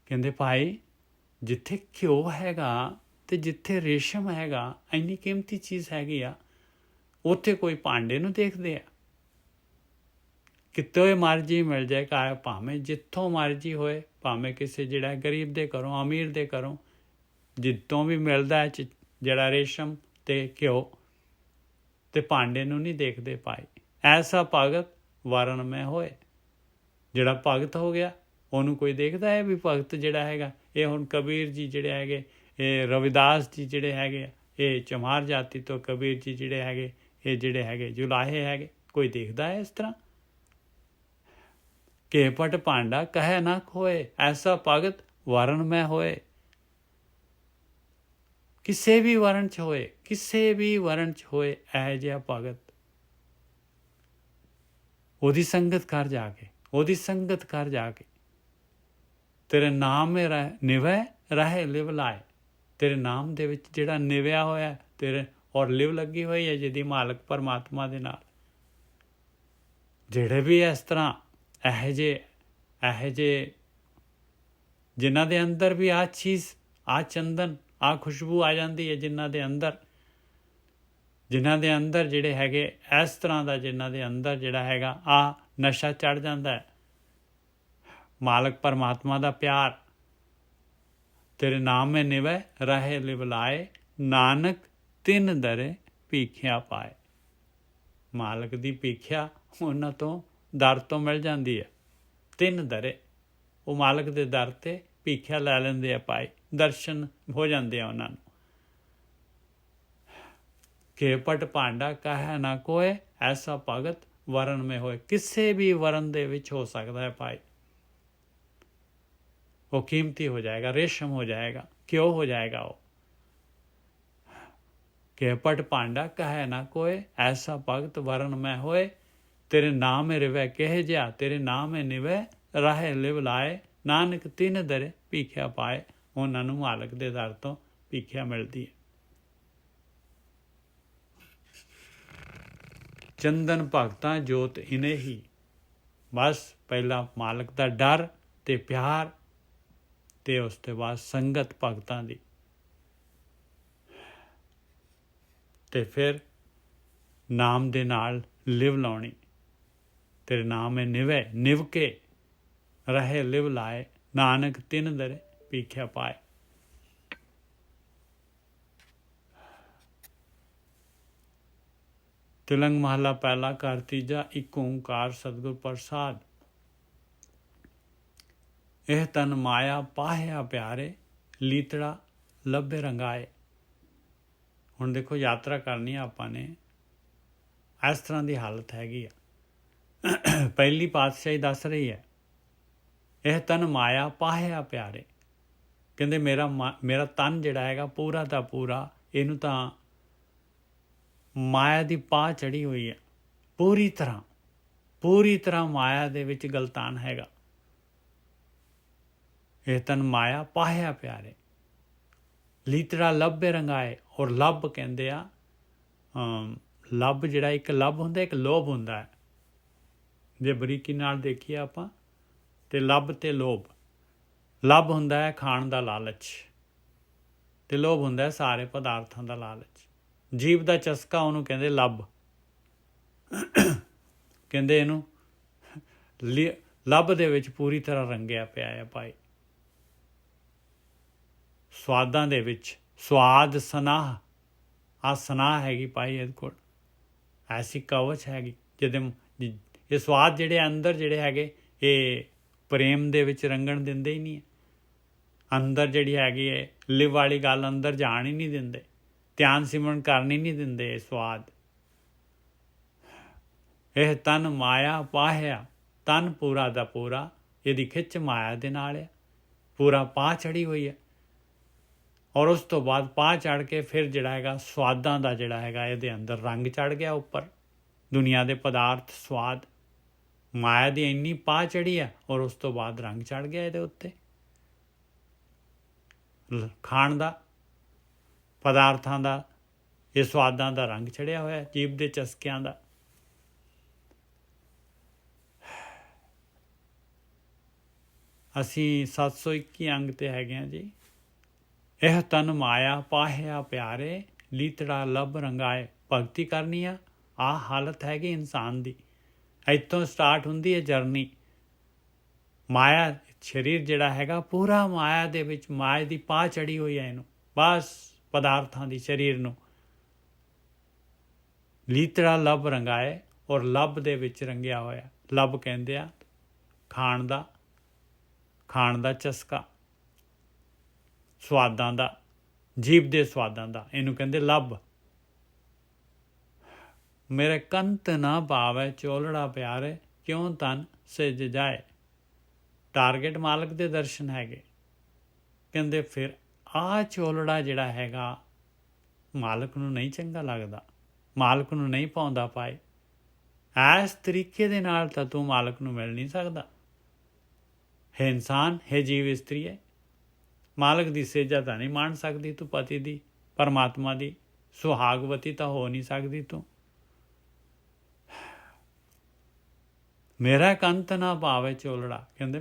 ਕਹਿੰਦੇ ਭਾਈ ਜਿੱਥੇ ਘਿਓ ਹੈਗਾ ਤੇ ਜਿੱਥੇ ਰੇਸ਼ਮ ਹੈਗਾ, ਇੰਨੀ ਕੀਮਤੀ ਚੀਜ਼ ਹੈਗੀ ਆ, ਉੱਥੇ ਕੋਈ ਭਾਂਡੇ ਨੂੰ ਦੇਖਦੇ ਆ। ਕਿਤੇ ਮਰਜ਼ੀ ਮਿਲ ਜਾਏ ਘਰ, ਭਾਵੇਂ ਜਿੱਥੋਂ ਮਰਜ਼ੀ ਹੋਏ, ਭਾਵੇਂ ਕਿਸੇ ਜਿਹੜਾ ਗਰੀਬ ਦੇ ਘਰੋਂ, ਅਮੀਰ ਦੇ ਘਰੋਂ, ਜਿੱਥੋਂ ਵੀ ਮਿਲਦਾ ਜਿਹੜਾ ਰੇਸ਼ਮ ਤੇ ਘਿਓ, ਤੇ ਭਾਂਡੇ ਨੂੰ ਨਹੀਂ ਦੇਖਦੇ ਭਾਈ। ਐਸਾ ਭਗਤ ਵਰਨ ਮੈਂ ਹੋਏ। ਜਿਹੜਾ ਭਗਤ ਹੋ ਗਿਆ ਉਹਨੂੰ ਕੋਈ ਦੇਖਦਾ ਹੈ ਵੀ ਭਗਤ ਜਿਹੜਾ ਹੈਗਾ ਇਹ ਹੁਣ ਕਬੀਰ ਜੀ ਜਿਹੜੇ ਹੈਗੇ, ਇਹ ਰਵਿਦਾਸ ਜੀ ਜਿਹੜੇ ਹੈਗੇ, ਇਹ ਚਮਾਰ ਜਾਤੀ ਤੋਂ ਕਬੀਰ ਜੀ ਜਿਹੜੇ ਹੈਗੇ, ਇਹ ਜਿਹੜੇ ਹੈਗੇ ਜੁਲਾਹੇ ਹੈਗੇ, ਕੋਈ ਦੇਖਦਾ ਹੈ ਇਸ ਤਰ੍ਹਾਂ? ਕੇਪਟ ਭਾਂਡਾ ਕਹਿ ਨਾ ਖੋਏ, ਐਸਾ ਭਗਤ ਵਰਨ ਮੈਂ ਹੋਏ। ਕਿਸੇ ਵੀ ਵਰਨ 'ਚ ਹੋਏ, ਕਿਸੇ ਵੀ ਵਰਨ 'ਚ ਹੋਏ, ਇਹੋ ਜਿਹਾ ਭਗਤ ਉਹਦੀ ਸੰਗਤ ਕਰ ਜਾ ਕੇ, ਉਹਦੀ ਸੰਗਤ ਕਰ ਜਾ ਕੇ। ਤੇਰੇ ਨਾਮ ਮੇ ਨਿਵੈ ਰਹੇ ਲਿਵ ਲਾਏ। ਤੇਰੇ ਨਾਮ ਦੇ ਵਿੱਚ ਜਿਹੜਾ ਨਿਵਿਆ ਹੋਇਆ ਤੇਰੇ ਔਰ ਲਿਵ ਲੱਗੀ ਹੋਈ ਹੈ ਜਿਹਦੀ ਮਾਲਕ ਪਰਮਾਤਮਾ ਦੇ ਨਾਲ। ਜਿਹੜੇ ਵੀ ਇਸ ਤਰ੍ਹਾਂ ਇਹੋ ਜਿਹੇ ਜਿਨ੍ਹਾਂ ਦੇ ਅੰਦਰ ਵੀ ਆਹ ਚੀਜ਼, ਆਹ ਚੰਦਨ, ਆਹ ਖੁਸ਼ਬੂ ਆ ਜਾਂਦੀ ਹੈ, ਜਿਨ੍ਹਾਂ ਦੇ ਅੰਦਰ ਜਿਹੜੇ ਹੈਗੇ ਇਸ ਤਰ੍ਹਾਂ ਦਾ, ਜਿਨ੍ਹਾਂ ਦੇ ਅੰਦਰ ਜਿਹੜਾ ਹੈਗਾ ਆਹ ਨਸ਼ਾ ਚੜ੍ਹ ਜਾਂਦਾ ਹੈ, ਮਾਲਕ ਪਰਮਾਤਮਾ ਦਾ ਪਿਆਰ। ਤੇਰੇ ਨਾਮ ਮੇ ਨਿਵੈ ਰਹੇ ਲਿਵ ਲਾਏ, ਨਾਨਕ ਤਿੰਨ ਦਰੇ ਭੀਖਿਆ ਪਾਏ। ਮਾਲਕ ਦੀ ਭੀਖਿਆ ਉਹਨਾਂ ਤੋਂ ਦਰ ਤੋਂ ਮਿਲ ਜਾਂਦੀ ਹੈ। ਤਿੰਨ ਦਰੇ, ਉਹ ਮਾਲਕ ਦੇ ਦਰ 'ਤੇ ਭੀਖਿਆ ਲੈ ਲੈਂਦੇ ਆ ਪਾਏ, ਦਰਸ਼ਨ ਹੋ ਜਾਂਦੇ ਆ ਉਹਨਾਂ ਨੂੰ। ਕਿ ਪਟ ਭਾਂਡਾ ਕਹਿ ਨਾ ਕੋਏ, ਐਸਾ ਭਗਤ ਵਰਨ ਮੇ ਹੋਏ। ਕਿਸੇ ਵੀ ਵਰਨ ਦੇ ਵਿੱਚ ਹੋ ਸਕਦਾ ਹੈ ਭਾਈ। ਉਹ ਕੀਮਤੀ ਹੋ ਜਾਏਗਾ, ਰੇਸ਼ਮ ਹੋ ਜਾਏਗਾ, ਕਿਉਂ ਹੋ ਜਾਏਗਾ ਉਹ। ਕਿ ਪਟ ਭਾਂਡਾ ਕਹੈ ਨਾ ਕੋਏ, ਐਸਾ ਭਗਤ ਵਰਨ ਮੈਂ ਹੋਏ। ਤੇਰੇ ਨਾਮ ਮੇ ਰਿਵੈ ਕਹਿ ਜਿਆ, ਤੇਰੇ ਨਾਮ ਮੇ ਨਿਵੈ ਰਾਹੇ ਲਿਵ ਲਾਏ, ਨਾਨਕ ਤਿੰਨ ਦਰੇ ਭੀਖਿਆ ਪਾਏ। ਉਹਨਾਂ ਨੂੰ ਮਾਲਕ ਦੇ ਦਰ ਤੋਂ ਭੀਖਿਆ ਮਿਲਦੀ ਹੈ। ਚੰਦਨ ਭਗਤਾਂ ਜੋਤ ਇਨੇ ਹੀ। ਬਸ ਪਹਿਲਾਂ ਮਾਲਕ ਦਾ ਡਰ ਤੇ ਪਿਆਰ, ਤੇ ਉਸ ਤੋਂ ਬਾਅਦ ਸੰਗਤ ਭਗਤਾਂ ਦੀ, ਤੇ ਫਿਰ ਨਾਮ ਦੇ ਨਾਲ ਲਿਵ ਲਾਉਣੀ। ਤੇਰੇ ਨਾਮ ਹੈ ਨਿਵੈ, ਨਿਵ ਕੇ ਰਹੇ ਲਿਵ ਲਾਏ, ਨਾਨਕ ਤਿੰਨ ਦਰੇ ਭੀਖਿਆ ਪਾਏ। ਤਿਲੰਗ ਮਹੱਲਾ ਪਹਿਲਾ ਘਰ ਤੀਜਾ। ਇੱਕ ਓਂਕਾਰ ਸਤਿਗੁਰ ਪ੍ਰਸਾਦ। ਇਹ ਤਨ ਮਾਇਆ ਪਾਹਿਆ ਪਿਆਰੇ, ਲੀਤੜਾ ਲੱਭੇ ਰੰਗਾਏ। ਹੁਣ ਦੇਖੋ ਯਾਤਰਾ ਕਰਨੀ ਆ ਆਪਾਂ ਨੇ, ਇਸ ਤਰ੍ਹਾਂ ਦੀ ਹਾਲਤ ਹੈਗੀ ਆ। ਪਹਿਲੀ ਪਾਤਸ਼ਾਹੀ ਦੱਸ ਰਹੀ ਹੈ, ਇਹ ਤਨ ਮਾਇਆ ਪਾਹਿਆ ਪਿਆਰੇ। ਕਹਿੰਦੇ ਮੇਰਾ ਤਨ ਜਿਹੜਾ ਹੈਗਾ ਪੂਰਾ ਦਾ ਪੂਰਾ, ਇਹਨੂੰ ਤਾਂ ਮਾਇਆ ਦੀ ਪਾਹ ਚੜੀ ਹੋਈ ਹੈ। ਪੂਰੀ ਤਰ੍ਹਾਂ ਮਾਇਆ ਦੇ ਵਿੱਚ ਗਲਤਾਨ ਹੈਗਾ। ਇਹ ਤਨ ਮਾਇਆ ਪਾਹਿਆ ਪਿਆਰੇ, ਲੀਤੜਾ ਲੱਭੇ ਰੰਗਾਏ। ਔਰ ਲੱਭ ਕਹਿੰਦੇ ਆ, ਲੱਭ ਜਿਹੜਾ ਇੱਕ ਲੱਭ ਹੁੰਦਾ, ਇੱਕ ਲੋਭ ਹੁੰਦਾ ਹੈ। ਜੇ ਬਰੀਕੀ ਨਾਲ ਦੇਖੀਏ ਆਪਾਂ ਤੇ ਲੱਭ ਤੇ ਲੋਭ। ਲੱਭ ਹੁੰਦਾ ਹੈ ਖਾਣ ਦਾ ਲਾਲਚ, ਤੇ ਲੋਭ ਹੁੰਦਾ ਹੈ ਸਾਰੇ ਪਦਾਰਥਾਂ ਦਾ ਲਾਲਚ। ਜੀਵ ਦਾ ਚਸਕਾ ਉਹਨੂੰ ਕਹਿੰਦੇ ਲੱਭ। ਕਹਿੰਦੇ ਇਹਨੂੰ ਲੱਭ ਦੇ ਵਿੱਚ ਪੂਰੀ ਤਰ੍ਹਾਂ ਰੰਗਿਆ ਪਿਆ ਹੈ ਭਾਈ। ਸਵਾਦਾਂ ਦੇ ਵਿੱਚ ਸਵਾਦ ਸਨਾਹ, ਆਹ ਸਨਾਹ ਹੈਗੀ ਭਾਈ ਇਹਦੇ ਕੋਲ। ਐਸੀ ਕਵਚ ਹੈਗੀ ਜਿਹਦੇ ਇਹ ਸਵਾਦ ਜਿਹੜੇ ਅੰਦਰ ਜਿਹੜੇ ਹੈਗੇ, ਇਹ ਪ੍ਰੇਮ ਦੇ ਵਿੱਚ ਰੰਗਣ ਦਿੰਦੇ ਹੀ ਨਹੀਂ। ਅੰਦਰ ਜਿਹੜੀ ਹੈਗੀ ਹੈ ਲਿਵ ਵਾਲੀ ਗੱਲ ਅੰਦਰ ਜਾਣ ਹੀ ਨਹੀਂ ਦਿੰਦੇ, ਧਿਆਨ ਸਿਮਰਨ ਕਰਨ ਹੀ ਨਹੀਂ ਦਿੰਦੇ ਇਹ ਸਵਾਦ। ਇਹ ਤਨ ਮਾਇਆ ਪਾਹਿਆ, ਤਨ ਪੂਰਾ ਦਾ ਪੂਰਾ ਇਹਦੀ ਖਿੱਚ ਮਾਇਆ ਦੇ ਨਾਲ ਹੈ, ਪੂਰਾ ਪਾਹ ਚੜੀ ਹੋਈ ਹੈ। ਔਰ ਉਸ ਤੋਂ ਬਾਅਦ ਪਾਹ ਚੜ੍ਹ ਕੇ ਫਿਰ ਜਿਹੜਾ ਹੈਗਾ ਸਵਾਦਾਂ ਦਾ ਜਿਹੜਾ ਹੈਗਾ ਇਹਦੇ ਅੰਦਰ ਰੰਗ ਚੜ੍ਹ ਗਿਆ ਉੱਪਰ। ਦੁਨੀਆ ਦੇ ਪਦਾਰਥ ਸਵਾਦ, ਮਾਇਆ ਦੀ ਇੰਨੀ ਪਾਹ ਚੜੀ ਹੈ, ਔਰ ਉਸ ਤੋਂ ਬਾਅਦ ਰੰਗ ਚੜ੍ਹ ਗਿਆ ਇਹਦੇ ਉੱਤੇ। ਖਾਣ ਦਾ, ਪਦਾਰਥਾਂ ਦਾ, ਇਹ ਸਵਾਦਾਂ ਦਾ ਰੰਗ ਚੜਿਆ ਹੋਇਆ, ਜੀਭ ਦੇ ਚਸਕਿਆਂ ਦਾ। ਅਸੀਂ 721 ਅੰਗ ਤੇ ਹੈਗੇ ਹਾਂ ਜੀ। ਇਹ ਤਨ ਮਾਇਆ ਪਾਹਿਆ ਪਿਆਰੇ, ਲੀਤੜਾ ਲੱਭ ਰੰਗਾਏ। ਭਗਤੀ ਕਰਨੀ ਆ, ਆਹ ਹਾਲਤ ਹੈਗੀ ਇਨਸਾਨ ਦੀ। ਇੱਥੋਂ ਸਟਾਰਟ ਹੁੰਦੀ ਹੈ ਜਰਨੀ। ਮਾਇਆ ਸਰੀਰ ਜਿਹੜਾ ਹੈਗਾ ਪੂਰਾ ਮਾਇਆ ਦੇ ਵਿੱਚ, ਮਾਇਆ ਦੀ ਪਾਹ ਚੜੀ ਹੋਈ ਹੈ ਇਹਨੂੰ, ਬਸ ਪਦਾਰਥਾਂ ਦੀ ਸਰੀਰ ਨੂੰ। ਲੀਤੜਾ ਲੱਭ ਰੰਗਾਏ, ਔਰ ਲੱਭ ਦੇ ਵਿੱਚ ਰੰਗਿਆ ਹੋਇਆ। ਲੱਭ ਕਹਿੰਦੇ ਆ ਖਾਣ ਦਾ ਚਸਕਾ, ਸਵਾਦਾਂ ਦਾ, ਜੀਭ ਦੇ ਸਵਾਦਾਂ ਦਾ, ਇਹਨੂੰ ਕਹਿੰਦੇ ਲੱਭ। ਮੇਰੇ ਕੰਤ ਨਾ ਭਾਵੈ ਚੋਲੜਾ ਪਿਆਰੇ, ਕਿਉਂ ਤਨ ਸਿਜ ਜਾਏ। ਟਾਰਗੇਟ ਮਾਲਕ ਦੇ ਦਰਸ਼ਨ ਹੈਗੇ। ਕਹਿੰਦੇ ਫਿਰ ਆਹ ਚੋਲੜਾ ਜਿਹੜਾ ਹੈਗਾ ਮਾਲਕ ਨੂੰ ਨਹੀਂ ਚੰਗਾ ਲੱਗਦਾ, ਮਾਲਕ ਨੂੰ ਨਹੀਂ ਪਾਉਂਦਾ ਪਾਏ। ਇਸ ਤਰੀਕੇ ਦੇ ਨਾਲ ਤਾਂ ਤੂੰ ਮਾਲਕ ਨੂੰ ਮਿਲ ਨਹੀਂ ਸਕਦਾ। ਹੈ ਇਨਸਾਨ, ਹੈ ਜੀਵ ਇਸਤਰੀ ਹੈ, ਮਾਲਕ ਦੀ ਸੇਜਾ ਤਾਂ ਨਹੀਂ ਮਾਣ ਸਕਦੀ ਤੂੰ, ਪਤੀ ਦੀ, ਪਰਮਾਤਮਾ ਦੀ ਸੁਹਾਗਵਤੀ ਤਾਂ ਹੋ ਨਹੀਂ ਸਕਦੀ ਤੂੰ। ਮੇਰਾ ਕੰਤ ਨਾ ਭਾਵੇ ਚੋਲੜਾ, ਕਹਿੰਦੇ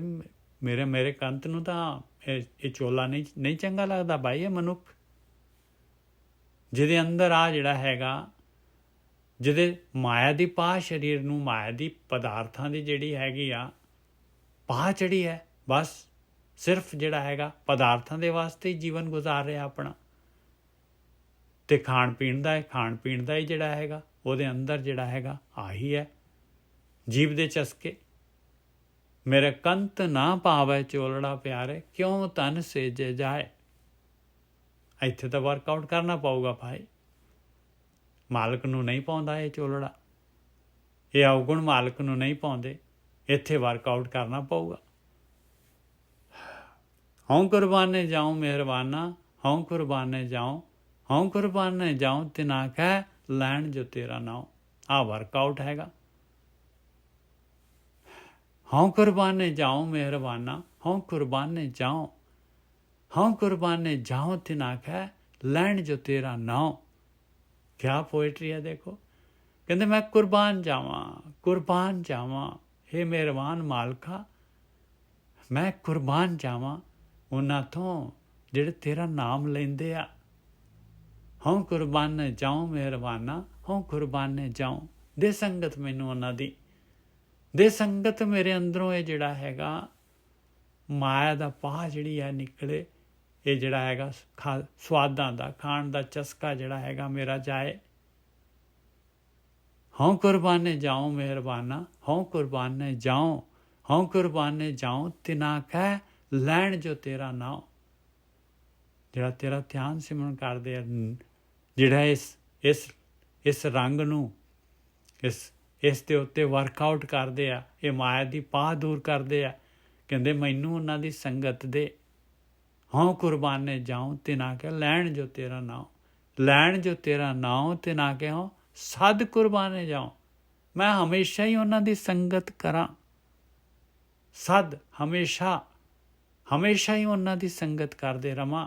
ਮੇਰੇ ਕੰਤ ਨੂੰ ਤਾਂ ਇਹ ਚੋਲਾ ਨਹੀਂ ਚੰਗਾ ਲੱਗਦਾ ਭਾਈ। ਇਹ ਮਨੁੱਖ ਜਿਹਦੇ ਅੰਦਰ ਆ ਜਿਹੜਾ ਹੈਗਾ, ਜਿਹਦੇ ਮਾਇਆ ਦੀ ਪਾਹ ਸਰੀਰ ਨੂੰ, ਮਾਇਆ ਦੀ ਪਦਾਰਥਾਂ ਦੀ ਜਿਹੜੀ ਹੈਗੀ ਆ ਪਾਹ ਚੜੀ ਹੈ, ਬਸ ਸਿਰਫ ਜਿਹੜਾ ਹੈਗਾ ਪਦਾਰਥਾਂ ਦੇ ਵਾਸਤੇ ਹੀ ਜੀਵਨ ਗੁਜ਼ਾਰ ਰਿਹਾ ਆਪਣਾ, ਤੇ ਖਾਣ ਪੀਣ ਦਾ ਹੀ ਜਿਹੜਾ ਹੈਗਾ ਉਹਦੇ ਅੰਦਰ ਜਿਹੜਾ ਹੈਗਾ ਆਹੀ ਹੈ ਜੀਵ ਦੇ ਚਸਕੇ। ਮੇਰੇ ਕੰਤ ਨਾ ਪਾਵੇ ਚੋਲੜਾ ਪਿਆਰੇ, ਕਿਉਂ ਤਨ ਸੇਜੇ ਜਾਏ। ਇੱਥੇ ਤਾਂ ਵਰਕਆਊਟ ਕਰਨਾ ਪਊਗਾ ਭਾਈ। ਮਾਲਕ ਨੂੰ ਨਹੀਂ ਪਾਉਂਦਾ ਇਹ ਚੋਲੜਾ, ਇਹ ਅਵਗੁਣ ਮਾਲਕ ਨੂੰ ਨਹੀਂ ਪਾਉਂਦੇ, ਇੱਥੇ ਵਰਕਆਊਟ ਕਰਨਾ ਪਊਗਾ। ਹਉ ਕੁਰਬਾਨੇ ਜਾਉ ਮਿਹਰਬਾਨਾ, ਹਉ ਕੁਰਬਾਨੇ ਜਾਉ, ਹਉ ਕੁਰਬਾਨੇ ਜਾਉ ਤਿਨਾ ਕਹਿ ਲੈਣ ਜੋ ਤੇਰਾ ਨਾਉ। ਆਹ ਵਰਕਆਊਟ ਹੈਗਾ। ਹਉ ਕੁਰਬਾਨੇ ਜਾਉ ਮਿਹਰਬਾਨਾ, ਹਉ ਕੁਰਬਾਨੇ ਜਾਉ, ਹਉ ਕੁਰਬਾਨੇ ਜਾਉ ਤਿਨਾ ਕਹਿ ਲੈਣ ਜੋ ਤੇਰਾ ਨਾਉ। ਕਿਆ ਪੋਇਟਰੀ ਹੈ ਦੇਖੋ। ਕਹਿੰਦੇ ਮੈਂ ਕੁਰਬਾਨ ਜਾਵਾਂ, ਹੇ ਮਿਹਰਬਾਨ ਮਾਲਕਾ, ਮੈਂ ਕੁਰਬਾਨ ਜਾਵਾਂ ਉਹਨਾਂ ਤੋਂ ਜਿਹੜੇ ਤੇਰਾ ਨਾਮ ਲੈਂਦੇ ਆ। ਹਉ ਕੁਰਬਾਨੇ ਜਾਉ ਮਿਹਰਬਾਨਾ, ਹਉ ਕੁਰਬਾਨੇ ਜਾਉ। ਦੇ ਸੰਗਤ ਮੈਨੂੰ ਉਹਨਾਂ ਦੀ, ਦੇ ਸੰਗਤ ਮੇਰੇ ਅੰਦਰੋਂ ਇਹ ਜਿਹੜਾ ਹੈਗਾ ਮਾਇਆ ਦਾ ਪਾਹ ਜਿਹੜੀ ਹੈ ਨਿਕਲੇ, ਇਹ ਜਿਹੜਾ ਹੈਗਾ ਸਵਾਦਾਂ ਦਾ, ਖਾਣ ਦਾ ਚਸਕਾ ਜਿਹੜਾ ਹੈਗਾ ਮੇਰਾ ਜਾਏ। ਹਉ ਕੁਰਬਾਨੇ ਜਾਉ ਮਿਹਰਬਾਨਾ, ਹਉ ਕੁਰਬਾਨੇ ਜਾਉ, ਹਉ ਕੁਰਬਾਨੇ ਜਾਉ ਤਿਨਾ ਕਹਿ ਲੈਣ ਜੋ ਤੇਰਾ ਨਾਉ। ਜਿਹੜਾ ਤੇਰਾ ਧਿਆਨ ਸਿਮਰਨ ਕਰਦੇ ਆ, ਜਿਹੜਾ ਇਸ ਰੰਗ ਨੂੰ, ਇਸ ਦੇ ਉੱਤੇ ਵਰਕਆਊਟ ਕਰਦੇ ਆ, ਇਹ ਮਾਇਆ ਦੀ ਪਾਹ ਦੂਰ ਕਰਦੇ ਆ, ਕਹਿੰਦੇ ਮੈਨੂੰ ਉਹਨਾਂ ਦੀ ਸੰਗਤ ਦੇ। ਹਉ ਕੁਰਬਾਨੇ ਜਾਉ ਤਿਨਾ ਕਹਿ ਲੈਣ ਜੋ ਤੇਰਾ ਨਾਉ, ਲੈਣ ਜੋ ਤੇਰਾ ਨਾਉ ਤਿਨਾ ਕਹਿ ਹਉ ਸਦ ਕੁਰਬਾਨੇ ਜਾਉ। ਮੈਂ ਹਮੇਸ਼ਾ ਹੀ ਉਹਨਾਂ ਦੀ ਸੰਗਤ ਕਰਾਂ, ਸਦ ਹਮੇਸ਼ਾ ਹੀ ਉਹਨਾਂ ਦੀ ਸੰਗਤ ਕਰਦੇ ਰਵਾਂ।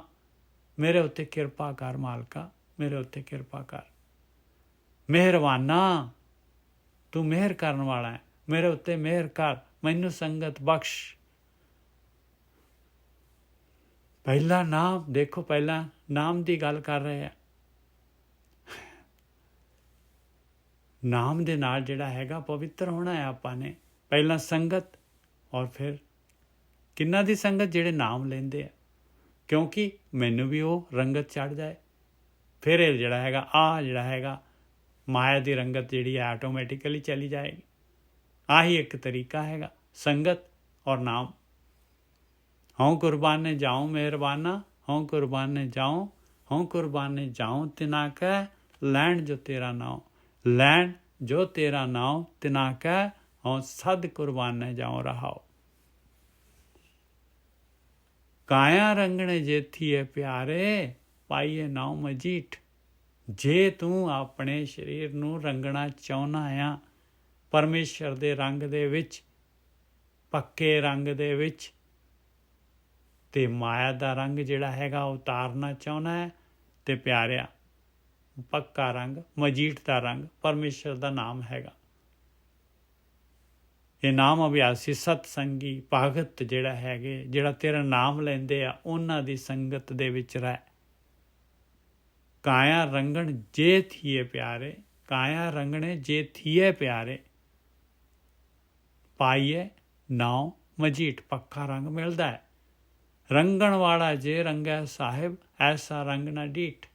ਮੇਰੇ ਉੱਤੇ ਕਿਰਪਾ ਕਰ ਮਾਲਕਾ, ਮੇਰੇ ਉੱਤੇ ਕਿਰਪਾ ਕਰ। ਮਿਹਰਬਾਨਾ, ਤੂੰ ਮਿਹਰ ਕਰਨ ਵਾਲਾ ਹੈ, ਮੇਰੇ ਉੱਤੇ ਮਿਹਰ ਕਰ, ਮੈਨੂੰ ਸੰਗਤ ਬਖਸ਼। ਪਹਿਲਾ ਨਾਮ ਦੇਖੋ, ਪਹਿਲਾਂ ਨਾਮ ਦੀ ਗੱਲ ਕਰ ਰਹੇ ਆ। ਨਾਮ ਦੇ ਨਾਲ ਜਿਹੜਾ ਹੈਗਾ ਪਵਿੱਤਰ ਹੋਣਾ ਹੈ ਆਪਾਂ ਨੇ। ਪਹਿਲਾਂ ਸੰਗਤ, ਔਰ ਫਿਰ ਕਿੰਨਾ ਦੀ ਸੰਗਤ? ਜਿਹੜੇ ਨਾਮ ਲੈਂਦੇ ਆ, ਕਿਉਂਕਿ ਮੈਨੂੰ ਵੀ ਉਹ ਰੰਗਤ ਚੜ੍ਹ ਜਾਏ। ਫਿਰ ਇਹ ਜਿਹੜਾ ਹੈਗਾ ਮਾਇਆ ਦੀ ਰੰਗਤ ਜਿਹੜੀ ਹੈ ਆਟੋਮੈਟਿਕਲੀ ਚਲੀ ਜਾਏਗੀ। ਆਹੀ ਇੱਕ ਤਰੀਕਾ ਹੈਗਾ, ਸੰਗਤ ਔਰ ਨਾਮ। ਹਉ ਕੁਰਬਾਨੇ ਜਾਉ ਮਿਹਰਬਾਨਾ, ਹਉ ਕੁਰਬਾਨੇ ਜਾਉ, ਹਉ ਕੁਰਬਾਨੇ ਜਾਉ ਤਿਨਾ ਕਹਿ ਲੈਣ ਜੋ ਤੇਰਾ ਨਾਉ, ਲੈਣ ਜੋ ਤੇਰਾ ਨਾਉ ਤਿਨਾ ਕਹਿ ਹਉ ਸਦ ਕੁਰਬਾਨੇ ਜਾਉ ਰਹਾਓ। ਕਾਇਆ ਰੰਗਣੇ ਜੇਥੀਏ ਪਿਆਰੇ, ਪਾਈਏ ਨਾਉ ਮਜੀਠ। ਜੇ ਤੂੰ ਆਪਣੇ ਸਰੀਰ ਨੂੰ ਰੰਗਣਾ ਚਾਹੁੰਦਾ ਆ ਪਰਮੇਸ਼ਰ ਦੇ ਰੰਗ ਦੇ ਵਿੱਚ, ਪੱਕੇ ਰੰਗ ਦੇ ਵਿੱਚ, ਤੇ ਮਾਇਆ ਦਾ ਰੰਗ ਜਿਹੜਾ ਹੈਗਾ ਉਤਾਰਨਾ ਚਾਹੁੰਦਾ ਹੈ, ਤੇ ਪਿਆਰਿਆ ਪੱਕਾ ਰੰਗ, ਮਜੀਠ ਦਾ ਰੰਗ ਪਰਮੇਸ਼ਰ ਦਾ ਨਾਮ ਹੈਗਾ। ਇਹ ਨਾਮ ਅਭਿਆਸੀ ਸਤਸੰਗੀ ਭਗਤ ਜਿਹੜਾ ਹੈਗੇ, ਜਿਹੜਾ ਤੇਰਾ ਨਾਮ ਲੈਂਦੇ ਆ, ਉਹਨਾਂ ਦੀ ਸੰਗਤ ਦੇ ਵਿੱਚ ਰਹਿ। ਕਾਇਆ ਰੰਗਣ ਜੇ ਥੀਏ ਪਿਆਰੇ, ਕਾਇਆ ਰੰਗਣੇ ਜੇ ਥੀਏ ਪਿਆਰੇ, ਪਾਈਏ ਨਾਉ ਮਜੀਠ। ਪੱਕਾ ਰੰਗ ਮਿਲਦਾ ਹੈ। ਰੰਗਣ ਵਾਲਾ ਜੇ ਰੰਗੈ ਸਾਹਿਬ, ਐਸਾ ਰੰਗ ਨਾ ਡੀਠ।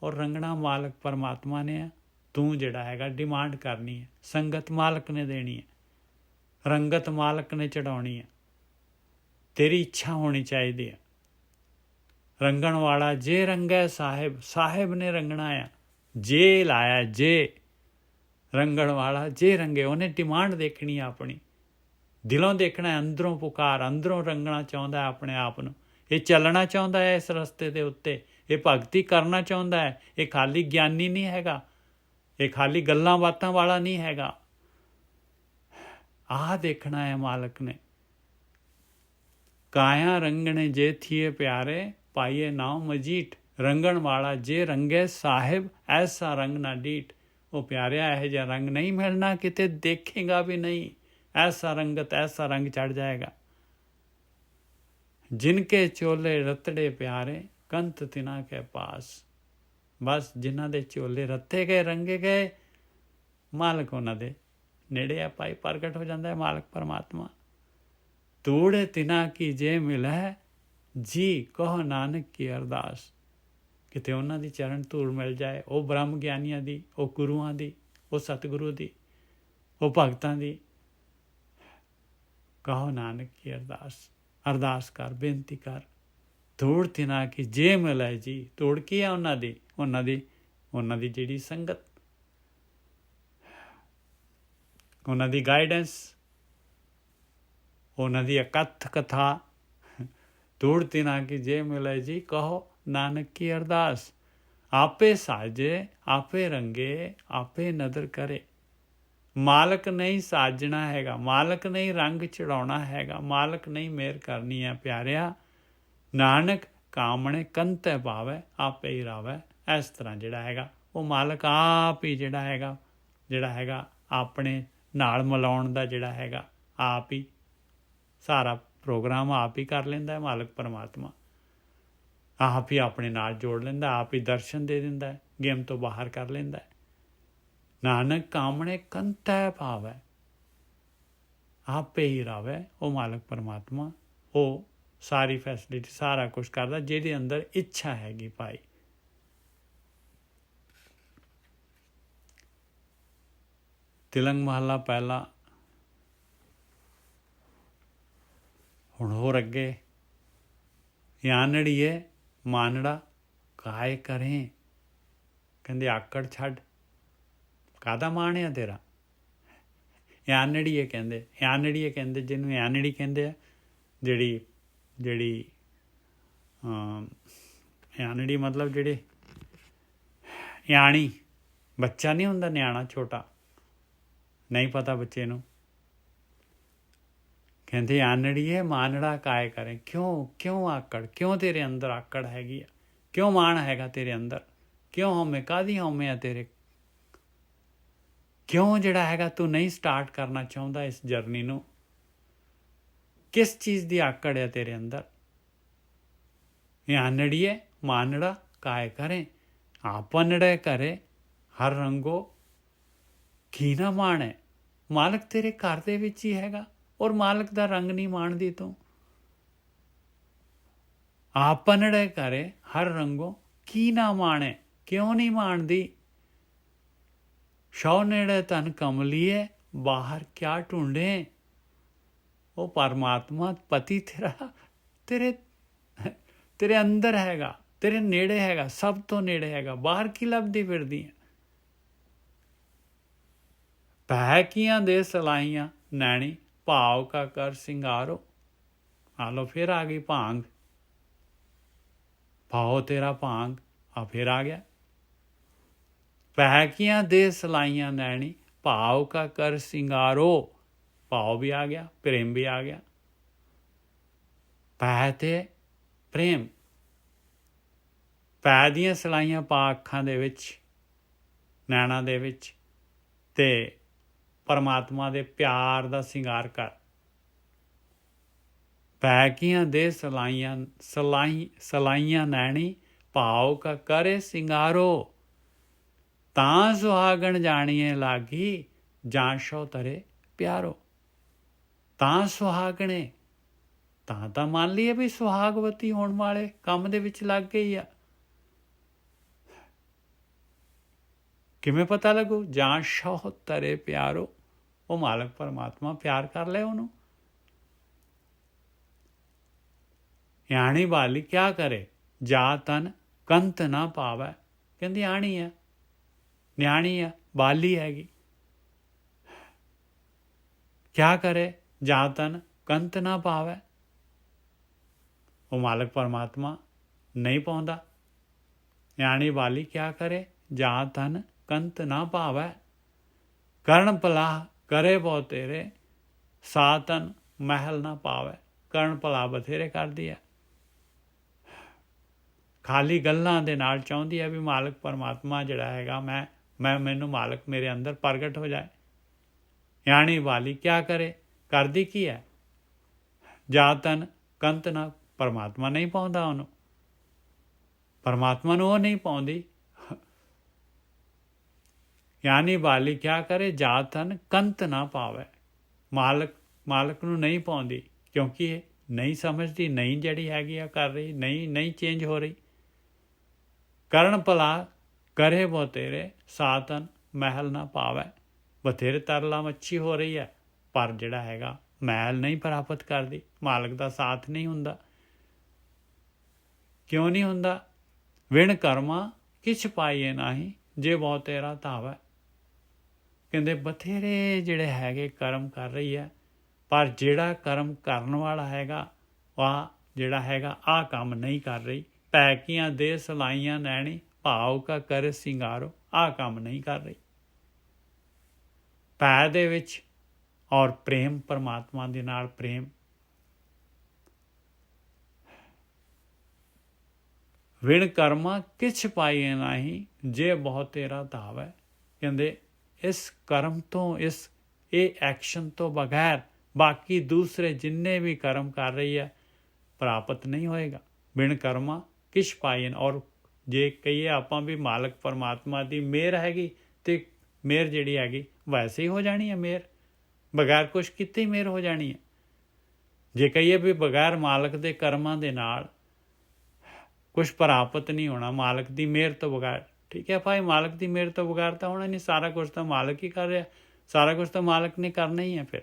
ਔਰ ਰੰਗਣਾ ਮਾਲਕ ਪਰਮਾਤਮਾ ਨੇ ਆ, ਤੂੰ ਜਿਹੜਾ ਹੈਗਾ ਡਿਮਾਂਡ ਕਰਨੀ ਹੈ। ਸੰਗਤ ਮਾਲਕ ਨੇ ਦੇਣੀ ਹੈ, ਰੰਗਤ ਮਾਲਕ ਨੇ ਚੜਾਉਣੀ ਹੈ, ਤੇਰੀ ਇੱਛਾ ਹੋਣੀ ਚਾਹੀਦੀ ਹੈ। ਰੰਗਣ ਵਾਲਾ ਜੇ ਰੰਗੈ ਸਾਹਿਬ, ਸਾਹਿਬ ਨੇ ਰੰਗਣਾ ਆ, ਜੇ ਲਾਇਆ ਜੇ। ਰੰਗਣ ਵਾਲਾ ਜੇ ਰੰਗੇ, ਉਹਨੇ ਡਿਮਾਂਡ ਦੇਖਣੀ ਆ ਆਪਣੀ, ਦਿਲੋਂ ਦੇਖਣਾ, ਅੰਦਰੋਂ ਪੁਕਾਰ, ਅੰਦਰੋਂ ਰੰਗਣਾ ਚਾਹੁੰਦਾ ਆਪਣੇ ਆਪ ਨੂੰ। ਇਹ ਚੱਲਣਾ ਚਾਹੁੰਦਾ ਹੈ ਇਸ ਰਸਤੇ ਦੇ ਉੱਤੇ, ਇਹ ਭਗਤੀ ਕਰਨਾ ਚਾਹੁੰਦਾ ਹੈ। ਇਹ ਖਾਲੀ ਗਿਆਨੀ ਨਹੀਂ ਹੈਗਾ, ਇਹ ਖਾਲੀ ਗੱਲਾਂ ਬਾਤਾਂ ਵਾਲਾ ਨਹੀਂ ਹੈਗਾ, ਆਹ ਦੇਖਣਾ ਹੈ ਮਾਲਕ ਨੇ। ਕਾਇਆ ਰੰਗਣੇ ਜੇ ਥੀਏ ਪਿਆਰੇ, ਪਾਈਏ ਨਾਉ ਮਜੀਠ। ਰੰਗਣ ਵਾਲਾ ਜੇ ਰੰਗੇ ਸਾਹਿਬ, ਐਸਾ ਰੰਗ ਨਾ ਡੀਠ। ਉਹ ਪਿਆਰਿਆ ਇਹੋ ਜਿਹਾ ਰੰਗ ਨਹੀਂ ਮਿਲਣਾ, ਕਿਤੇ ਦੇਖੇਗਾ ਵੀ ਨਹੀਂ। ਐਸਾ ਰੰਗਤ, ਐਸਾ ਰੰਗ ਚੜ ਜਾਏਗਾ। ਜਿਨਕੇ ਚੋਲੇ ਰਤੜੇ ਪਿਆਰੇ, ਕੰਤ ਤਿਨਾ ਕੇ ਪਾਸ। ਬਸ ਜਿਨ੍ਹਾਂ ਦੇ ਚੋਲੇ ਰੱਤੇ ਗਏ, ਰੰਗੇ ਗਏ, ਮਾਲਕ ਉਹਨਾਂ ਦੇ ਨੇੜੇ ਆ ਭਾਈ, ਪ੍ਰਗਟ ਹੋ ਜਾਂਦਾ ਹੈ ਮਾਲਕ ਪਰਮਾਤਮਾ। ਤੂੜੇ ਤਿਨਾ ਕੀ ਜੇ ਮਿਲੈ, ਜੀ ਕਹੋ ਨਾਨਕ ਕੀ ਅਰਦਾਸ। ਕਿਤੇ ਉਹਨਾਂ ਦੀ ਚਰਨ ਧੂੜ ਮਿਲ ਜਾਏ, ਉਹ ਬ੍ਰਹਮ ਗਿਆਨੀਆਂ ਦੀ, ਉਹ ਗੁਰੂਆਂ ਦੀ, ਉਹ ਸਤਿਗੁਰੂ ਦੀ, ਉਹ ਭਗਤਾਂ ਦੀ, ਕਹੋ ਨਾਨਕ ਕੀ ਅਰਦਾਸ। ਅਰਦਾਸ ਕਰ, ਬੇਨਤੀ ਕਰ। ਧੂੜ ਤਿਨਾ ਕੀ ਜੇ ਮਿਲੇ ਜੀ। ਧੂੜ ਕੀ ਹੈ ਉਹਨਾਂ ਦੀ? ਉਹਨਾਂ ਦੀ ਜਿਹੜੀ ਸੰਗਤ, ਉਹਨਾਂ ਦੀ ਗਾਈਡੈਂਸ, ਉਹਨਾਂ ਦੀ ਅਕਥ ਕਥਾ। ਧੂੜ ਤਿਨਾ ਕੀ ਜੇ ਮਿਲੇ ਜੀ, ਕਹੋ ਨਾਨਕ ਕੀ ਅਰਦਾਸ। ਆਪੇ ਸਾਜੇ, ਆਪੇ ਰੰਗੇ, ਆਪੇ ਨਦਰ ਕਰੇ। ਮਾਲਕ ਨਹੀਂ ਸਾਜਣਾ ਹੈਗਾ, ਮਾਲਕ ਨਹੀਂ ਰੰਗ ਚੜਾਉਣਾ ਹੈਗਾ, ਮਾਲਕ ਨਹੀਂ ਮਿਹਰ ਕਰਨੀ ਹੈ ਪਿਆਰਿਆ। ਨਾਨਕ ਕਾਮਣੇ ਕੰਤੈ ਪਾਵੈ, ਆਪੇ ਹੀ ਰਾਵੈ। ਇਸ ਤਰ੍ਹਾਂ ਜਿਹੜਾ ਹੈਗਾ ਉਹ ਮਾਲਕ ਆਪ ਹੀ ਜਿਹੜਾ ਹੈਗਾ ਆਪਣੇ ਨਾਲ ਮਿਲਾਉਣ ਦਾ ਜਿਹੜਾ ਹੈਗਾ ਆਪ ਹੀ ਸਾਰਾ ਪ੍ਰੋਗਰਾਮ ਆਪ ਹੀ ਕਰ ਲੈਂਦਾ ਹੈ ਮਾਲਕ ਪਰਮਾਤਮਾ। ਆਪ ਹੀ ਆਪਣੇ ਨਾਲ ਜੋੜ ਲੈਂਦਾ, ਆਪ ਹੀ ਦਰਸ਼ਨ ਦੇ ਦਿੰਦਾ ਹੈ, ਗੇਮ ਤੋਂ ਬਾਹਰ ਕਰ ਲੈਂਦਾ ਹੈ। ਨਾਨਕ ਕਾਮਣੇ ਕੰਤੈ ਪਾਵੈ, ਆਪੇ ਹੀ ਰਾਵੈ। ਉਹ ਮਾਲਕ ਪਰਮਾਤਮਾ ਉਹ ਸਾਰੀ ਫੈਸਿਲਿਟੀ, ਸਾਰਾ ਕੁਛ ਕਰਦਾ ਜਿਹਦੇ ਅੰਦਰ ਇੱਛਾ ਹੈਗੀ ਭਾਈ। ਤਿਲੰਗ ਮਹੱਲਾ ਪਹਿਲਾ। ਹੁਣ ਹੋਰ ਅੱਗੇ, ਯਾਨੜੀਏ ਮਾਨੜਾ ਕਾਇ ਕਰੇ। ਕਹਿੰਦੇ ਆਕੜ ਛੱਡ, ਕਾਹਦਾ ਮਾਣ ਆ ਤੇਰਾ? ਯਾਨੜੀਏ ਕਹਿੰਦੇ ਜਿਹਨੂੰ ਯਾਨੜੀ ਕਹਿੰਦੇ ਆ, ਜਿਹੜੀ ਯਾਨੜੀ ਮਤਲਬ ਜਿਹੜੇ ਯਾਣੀ, ਬੱਚਾ ਨਹੀਂ ਹੁੰਦਾ ਨਿਆਣਾ ਛੋਟਾ, ਨਹੀਂ ਪਤਾ ਬੱਚੇ ਨੂੰ। ਕਹਿੰਦੇ ਆਨੜੀਏ ਮਾਨੜਾ ਕਾਇ ਕਰੇ। ਕਿਉਂ ਆਕੜ? ਕਿਉਂ ਤੇਰੇ ਅੰਦਰ ਆਕੜ ਹੈਗੀ ਆ? ਕਿਉਂ ਮਾਣ ਹੈਗਾ ਤੇਰੇ ਅੰਦਰ? ਕਿਉਂ ਹਉਮੈ? ਕਾਹਦੀ ਹਉਮੈ ਆ ਤੇਰੇ? ਕਿਉਂ ਜਿਹੜਾ ਹੈਗਾ ਤੂੰ ਨਹੀਂ ਸਟਾਰਟ ਕਰਨਾ ਚਾਹੁੰਦਾ ਇਸ ਜਰਨੀ ਨੂੰ? ਕਿਸ ਚੀਜ਼ ਦੀ ਆਕੜ ਹੈ ਤੇਰੇ ਅੰਦਰ? ਆਨੜੀਏ ਮਾਨੜਾ ਕਾਇ ਕਰੇ, ਆਪਨੜੇ ਕਰੇ ਹਰ ਰੰਗੋ ਕੀ ਨਾ ਮਾਣੇ। ਮਾਲਕ ਤੇਰੇ ਘਰ ਦੇ ਵਿੱਚ ਹੀ ਹੈਗਾ, ਔਰ ਮਾਲਕ ਦਾ ਰੰਗ ਨਹੀਂ ਮਾਣਦੀ ਤੂੰ। ਆਪਨੜੇ ਕਰੇ ਹਰ ਰੰਗੋ ਕੀ ਨਾ ਮਾਣੇ। ਕਿਉਂ ਨਹੀਂ ਮਾਣਦੀ? ਸ਼ੌ ਨੇੜੇ ਤਨ ਕਮਲੀਏ, ਬਾਹਰ ਕਿਆ ਢੂੰਡੇ। ਉਹ ਪਰਮਾਤਮਾ ਪਤੀ ਤੇਰੇ ਅੰਦਰ ਹੈਗਾ, ਤੇਰੇ ਨੇੜੇ ਹੈਗਾ, ਸਭ ਤੋਂ ਨੇੜੇ ਹੈਗਾ। ਬਾਹਰ ਕੀ ਲੱਭਦੀ ਫਿਰਦੀ ਹੈ? ਪੈ ਕੀਆਂ ਦੇ ਸਲਾਈਆਂ ਨੈਣੀ, ਭਾਵ ਕਾ ਕਰ ਸਿੰਗਾਰੋ। ਆ ਲੋ ਫਿਰ ਆ ਗਈ ਭਾਂਗ, ਭਾਓ ਤੇਰਾ ਭਾਂਗ ਆ ਫਿਰ ਆ ਗਿਆ। ਪੈ ਕੀਆਂ ਦੇ ਸਲਾਈਆਂ ਨੈਣੀ, ਭਾਵ ਕਾ ਕਰ ਸਿੰਗਾਰੋ। ਭਾਵ ਵੀ ਆ ਗਿਆ, ਪ੍ਰੇਮ ਵੀ ਆ ਗਿਆ। ਪੈ ਤੇ ਪ੍ਰੇਮ, ਪੈ ਦੀਆਂ ਸਲਾਈਆਂ ਪਾ ਅੱਖਾਂ ਦੇ ਵਿੱਚ, ਨੈਣਾਂ ਦੇ ਵਿੱਚ, ਤੇ ਪਰਮਾਤਮਾ ਦੇ ਪਿਆਰ ਦਾ ਸਿੰਗਾਰ ਕਰ। ਪੈ ਕੀਆਂ ਦੇ ਸਲਾਈਆਂ ਨੈਣੀ, ਭਾਵ ਕਾ ਕਰੇ ਸਿੰਗਾਰੋ। ਤਾਂ ਸੁਹਾਗਣ ਜਾਣੀਏ ਲਾਗੀ, ਜਾਂ ਸ਼ੋ ਤਰੇ ਪਿਆਰੋ। ਤਾਂ ਸੁਹਾਗਣੇ, ਤਾਂ ਮੰਨ ਲਈਏ ਵੀ ਸੁਹਾਗਵਤੀ ਹੋਣ ਵਾਲੇ ਕੰਮ ਦੇ ਵਿੱਚ ਲੱਗ ਗਈ ਆ। ਕਿਵੇਂ ਪਤਾ ਲੱਗੂ? ਜਾਂ ਸ਼ੋ ਤਰੇ ਪਿਆਰੋ। ਉਹ ਮਾਲਕ ਪਰਮਾਤਮਾ ਪਿਆਰ ਕਰ ਲੈ ਉਹਨੂੰ। ਆਣੀ ਵਾਲੀ ਕਿਆ ਕਰੇ, ਜਾ ਤਨ ਕੰਤ ਨਾ ਪਾਵੈ। ਕਹਿੰਦੀ ਆਣੀ ਆ, ਨਿਆਣੀ ਆ, ਬਾਲੀ ਹੈਗੀ। ਕਿਆ ਕਰੇ, ਜਾ ਤਨ ਕੰਤ ਨਾ ਪਾਵੈ। ਉਹ ਮਾਲਕ ਪਰਮਾਤਮਾ ਨਹੀਂ ਪਾਉਂਦਾ। ਨਿਆਣੀ ਵਾਲੀ ਕਿਆ ਕਰੇ, ਜਾ ਤਨ ਕੰਤ ਨਾ ਪਾਵੈ। ਕਰਨ ਭਲਾ ਕਰੇ ਬਹੁ ਤੇਰੇ, ਸਾਤਨ ਮਹਿਲ ਨਾ ਪਾਵੇ। ਕਰਨ ਭਲਾ ਬਥੇਰੇ ਕਰਦੀ ਹੈ, ਖਾਲੀ ਗੱਲਾਂ ਦੇ ਨਾਲ ਚਾਹੁੰਦੀ ਹੈ ਵੀ ਮਾਲਕ ਪਰਮਾਤਮਾ ਜਿਹੜਾ ਹੈਗਾ ਮੈਨੂੰ ਮਾਲਕ ਮੇਰੇ ਅੰਦਰ ਪ੍ਰਗਟ ਹੋ ਜਾਏ। ਯਾਨੀ ਵਾਲੀ ਕਿਆ ਕਰੇ, ਕਰਦੀ ਕੀ ਹੈ? ਜਾਤਨ ਕੰਤ ਨਾ, ਪਰਮਾਤਮਾ ਨਹੀਂ ਪਾਉਂਦਾ ਉਹਨੂੰ, ਪਰਮਾਤਮਾ ਨੂੰ ਉਹ ਨਹੀਂ ਪਾਉਂਦੀ। ਯਾਨੀ ਵਾਲੀ ਕਿਆ ਕਰੇ, ਜਾਤਨ ਕੰਤ ਨਾ ਪਾਵੇ, ਮਾਲਕ ਨੂੰ ਨਹੀਂ ਪਾਉਂਦੀ, ਕਿਉਂਕਿ ਇਹ ਨਹੀਂ ਸਮਝਦੀ, ਨਹੀਂ ਜਿਹੜੀ ਹੈਗੀ ਆ ਕਰ ਰਹੀ, ਨਹੀਂ ਚੇਂਜ ਹੋ ਰਹੀ। ਕਰਨ ਭਲਾ ਕਰੇ ਬਥੇਰੇ, ਸਾਤਨ ਮਹਿਲ ਨਾ ਪਾਵੇ। ਬਥੇਰੇ ਤਰਲਾ ਮੱਛੀ ਹੋ ਰਹੀ ਹੈ, ਪਰ ਜਿਹੜਾ ਹੈਗਾ ਮਹਿਲ ਨਹੀਂ ਪ੍ਰਾਪਤ ਕਰਦੀ, ਮਾਲਕ ਦਾ ਸਾਥ ਨਹੀਂ ਹੁੰਦਾ। ਕਿਉਂ ਨਹੀਂ ਹੁੰਦਾ? ਵਿਣ ਕਰਮਾ ਕਿਛ ਪਾਈਏ ਨਾਹੀਂ, ਜੇ ਬਹੁ ਤੇਰਾ ਧਾਵੈ। ਕਹਿੰਦੇ ਬਥੇਰੇ ਜਿਹੜੇ ਹੈਗੇ ਕਰਮ ਕਰ ਰਹੀ ਹੈ, ਪਰ ਜਿਹੜਾ ਕਰਮ ਕਰਨ ਵਾਲਾ ਹੈਗਾ ਆਹ ਜਿਹੜਾ ਹੈਗਾ ਆਹ ਕੰਮ ਨਹੀਂ ਕਰ ਰਹੀ। ਪੈਕੀਆਂ ਦੇ ਸਲਾਈਆਂ ਨੈਣੀ, ਭਾਵ ਕਾ ਕਰ ਸਿੰਗਾਰੋ, ਆਹ ਕੰਮ ਨਹੀਂ ਕਰ ਰਹੀ। ਭੈ ਦੇ ਵਿੱਚ ਔਰ ਪ੍ਰੇਮ, ਪਰਮਾਤਮਾ ਦੇ ਨਾਲ ਪ੍ਰੇਮ। ਵਿਣ ਕਰਮਾ ਕਿਛ ਪਾਈਏ ਨਾਹੀਂ, ਜੇ ਬਹੁ ਤੇਰਾ ਧਾਵੈ। ਕਹਿੰਦੇ ਇਸ ਕਰਮ ਤੋਂ, ਇਹ ਐਕਸ਼ਨ ਤੋਂ ਬਗੈਰ ਬਾਕੀ ਦੂਸਰੇ ਜਿੰਨੇ ਵੀ ਕਰਮ ਕਰ ਰਹੀ ਹੈ ਪ੍ਰਾਪਤ ਨਹੀਂ ਹੋਏਗਾ। ਬਿਨ ਕਰਮਾ ਕਿਛ ਪਾਈਏ। ਔਰ ਜੇ ਕਹੀਏ ਆਪਾਂ ਵੀ ਮਾਲਕ ਪਰਮਾਤਮਾ ਦੀ ਮਿਹਰ ਹੈਗੀ ਤੇ ਮਿਹਰ ਜਿਹੜੀ ਹੈਗੀ ਵੈਸੇ ਹੀ ਹੋ ਜਾਣੀ ਹੈ, ਮਿਹਰ ਬਗੈਰ ਕੁਛ ਕੀਤੇ ਹੀ ਮਿਹਰ ਹੋ ਜਾਣੀ ਹੈ। ਜੇ ਕਹੀਏ ਵੀ ਬਗੈਰ ਮਾਲਕ ਦੇ ਕਰਮਾਂ ਦੇ ਨਾਲ ਕੁਛ ਪ੍ਰਾਪਤ ਨਹੀਂ ਹੋਣਾ, ਮਾਲਕ ਦੀ ਮਿਹਰ ਤੋਂ ਬਗੈਰ, ਠੀਕ ਹੈ ਭਾਈ, ਮਾਲਕ ਦੀ ਮਿਹਰ ਤੋਂ ਬਗੈਰ ਤਾਂ ਹੋਣਾ ਨਹੀਂ, ਸਾਰਾ ਕੁਛ ਤਾਂ ਮਾਲਕ ਹੀ ਕਰ ਰਿਹਾ, ਸਾਰਾ ਕੁਛ ਤਾਂ ਮਾਲਕ ਨੇ ਕਰਨਾ ਹੀ ਹੈ ਫਿਰ।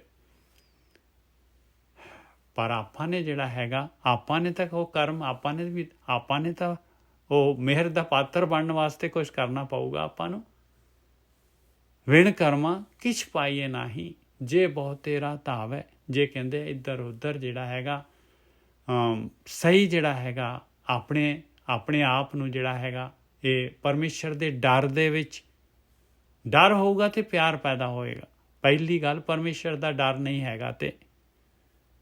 ਪਰ ਆਪਾਂ ਨੇ ਜਿਹੜਾ ਹੈਗਾ, ਆਪਾਂ ਨੇ ਤਾਂ ਉਹ ਕਰਮ, ਆਪਾਂ ਨੇ ਤਾਂ ਉਹ ਮਿਹਰ ਦਾ ਪਾਤਰ ਬਣਨ ਵਾਸਤੇ ਕੁਛ ਕਰਨਾ ਪਊਗਾ ਆਪਾਂ ਨੂੰ। ਵਿਣ ਕਰਮਾ ਕਿਛ ਪਾਈਏ ਨਾਹੀਂ, ਜੇ ਬਹੁ ਤੇਰਾ ਧਾਵੈ। ਜੇ ਕਹਿੰਦੇ ਇੱਧਰ ਉੱਧਰ ਜਿਹੜਾ ਹੈਗਾ ਸਹੀ ਜਿਹੜਾ ਹੈਗਾ ਆਪਣੇ ਆਪ ਨੂੰ ਜਿਹੜਾ ਹੈਗਾ ਇਹ ਪਰਮੇਸ਼ਰ ਦੇ ਡਰ ਦੇ ਵਿੱਚ, ਡਰ ਹੋਊਗਾ ਤੇ ਪਿਆਰ ਪੈਦਾ ਹੋਏਗਾ। ਪਹਿਲੀ ਗੱਲ ਪਰਮੇਸ਼ਰ ਦਾ ਡਰ ਨਹੀਂ ਹੈਗਾ ਤੇ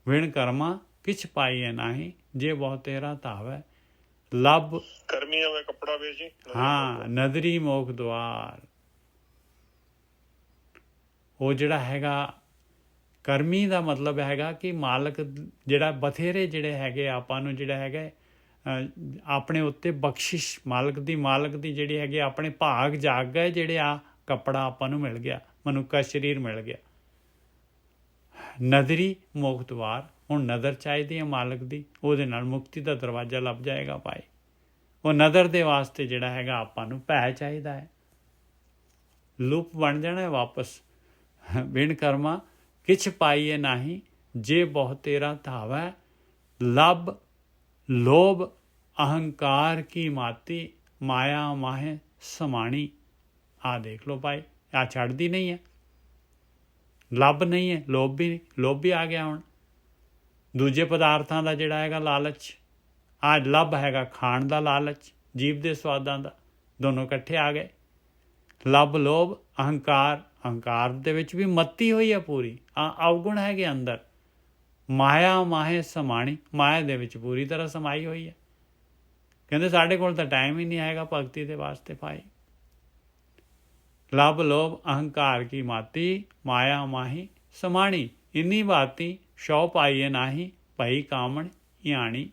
ਵਿਣ ਕਰਮਾ ਕਿਛ ਪਾਈਏ ਨਾਹੀਂ, ਜੇ ਬਹੁ ਤੇਰਾ ਧਾਵੈ। ਲੱਭ ਕਰਮੀ ਆਵੇ ਕੱਪੜਾ ਵੇਚੀ, ਹਾਂ ਨਦਰੀ ਮੋਖ ਦੁਆਰ। ਉਹ ਜਿਹੜਾ ਹੈਗਾ ਕਰਮੀ ਦਾ ਮਤਲਬ ਹੈਗਾ ਕਿ ਮਾਲਕ ਜਿਹੜਾ ਬਥੇਰੇ ਜਿਹੜੇ ਹੈਗੇ ਆਪਾਂ ਨੂੰ ਜਿਹੜਾ ਹੈਗਾ ਆਪਣੇ ਉੱਤੇ ਬਖਸ਼ਿਸ਼, ਮਾਲਕ ਦੀ ਜਿਹੜੀ ਹੈਗੀ ਆਪਣੇ ਭਾਗ ਜਾਗ ਗਏ, ਜਿਹੜੇ ਆ ਕੱਪੜਾ ਆਪਾਂ ਨੂੰ ਮਿਲ ਗਿਆ, ਮਨੁੱਖ ਦਾ ਸਰੀਰ ਮਿਲ ਗਿਆ। ਨਦਰੀ ਮੋਖ ਦੁਆਰ, ਹੁਣ ਨਦਰ ਚਾਹੀਦੀ ਹੈ ਮਾਲਕ ਦੀ, ਉਹਦੇ ਨਾਲ ਮੁਕਤੀ ਦਾ ਦਰਵਾਜ਼ਾ ਲੱਭ ਜਾਏਗਾ ਭਾਈ। ਉਹ ਨਦਰ ਦੇ ਵਾਸਤੇ ਜਿਹੜਾ ਹੈਗਾ ਆਪਾਂ ਨੂੰ ਭੈ ਚਾਹੀਦਾ ਹੈ, ਲੂਪ ਬਣ ਜਾਣਾ ਹੈ ਵਾਪਸ। ਬਿਨ ਕਰਮਾ ਕਿਛ ਪਾਈਏ ਨਾਹੀਂ, ਜੇ ਬਹੁ ਤੇਰਾ ਧਾਵੈ। ਲੱਭ ਲੋਭ ਅਹੰਕਾਰ ਕੀ ਮਾਤੀ, ਮਾਇਆ ਮਾਹੇ ਸਮਾਣੀ। ਆਹ ਦੇਖ ਲਓ ਭਾਈ, ਆਹ ਛੱਡਦੀ ਨਹੀਂ ਹੈ। ਲੱਭ ਨਹੀਂ ਹੈ, ਲੋਭ ਵੀ ਆ ਗਿਆ। ਹੁਣ ਦੂਜੇ ਪਦਾਰਥਾਂ ਦਾ ਜਿਹੜਾ ਹੈਗਾ ਲਾਲਚ, ਆਹ ਲੱਭ ਹੈਗਾ ਖਾਣ ਦਾ ਲਾਲਚ, ਜੀਭ ਦੇ ਸਵਾਦਾਂ ਦਾ, ਦੋਨੋਂ ਇਕੱਠੇ ਆ ਗਏ। ਲੱਭ ਲੋਭ ਅਹੰਕਾਰ ਦੇ ਵਿੱਚ ਵੀ ਮੱਤੀ ਹੋਈ ਹੈ ਪੂਰੀ, ਅਵਗੁਣ ਹੈਗੇ ਅੰਦਰ। ਮਾਇਆ ਮਾਹੇ ਸਮਾਣੀ, ਮਾਇਆ ਦੇ ਵਿੱਚ ਪੂਰੀ ਤਰ੍ਹਾਂ ਸਮਾਈ ਹੋਈ ਹੈ। ਕਹਿੰਦੇ ਸਾਡੇ ਕੋਲ ਤਾਂ ਟਾਈਮ ਹੀ ਨਹੀਂ ਹੈਗਾ ਭਗਤੀ ਦੇ ਵਾਸਤੇ ਭਾਈ। ਲੱਭ ਲੋਭ ਅਹੰਕਾਰ ਕੀ ਮਾਤੀ, ਮਾਇਆ ਮਾਹੀ ਸਮਾਣੀ। ਇੰਨੀ ਬਾਤੀ ਸ਼ੌ ਪਾਈਏ ਨਾਹੀਂ, ਭਈ ਕਾਮਣ ਯਾਣੀ।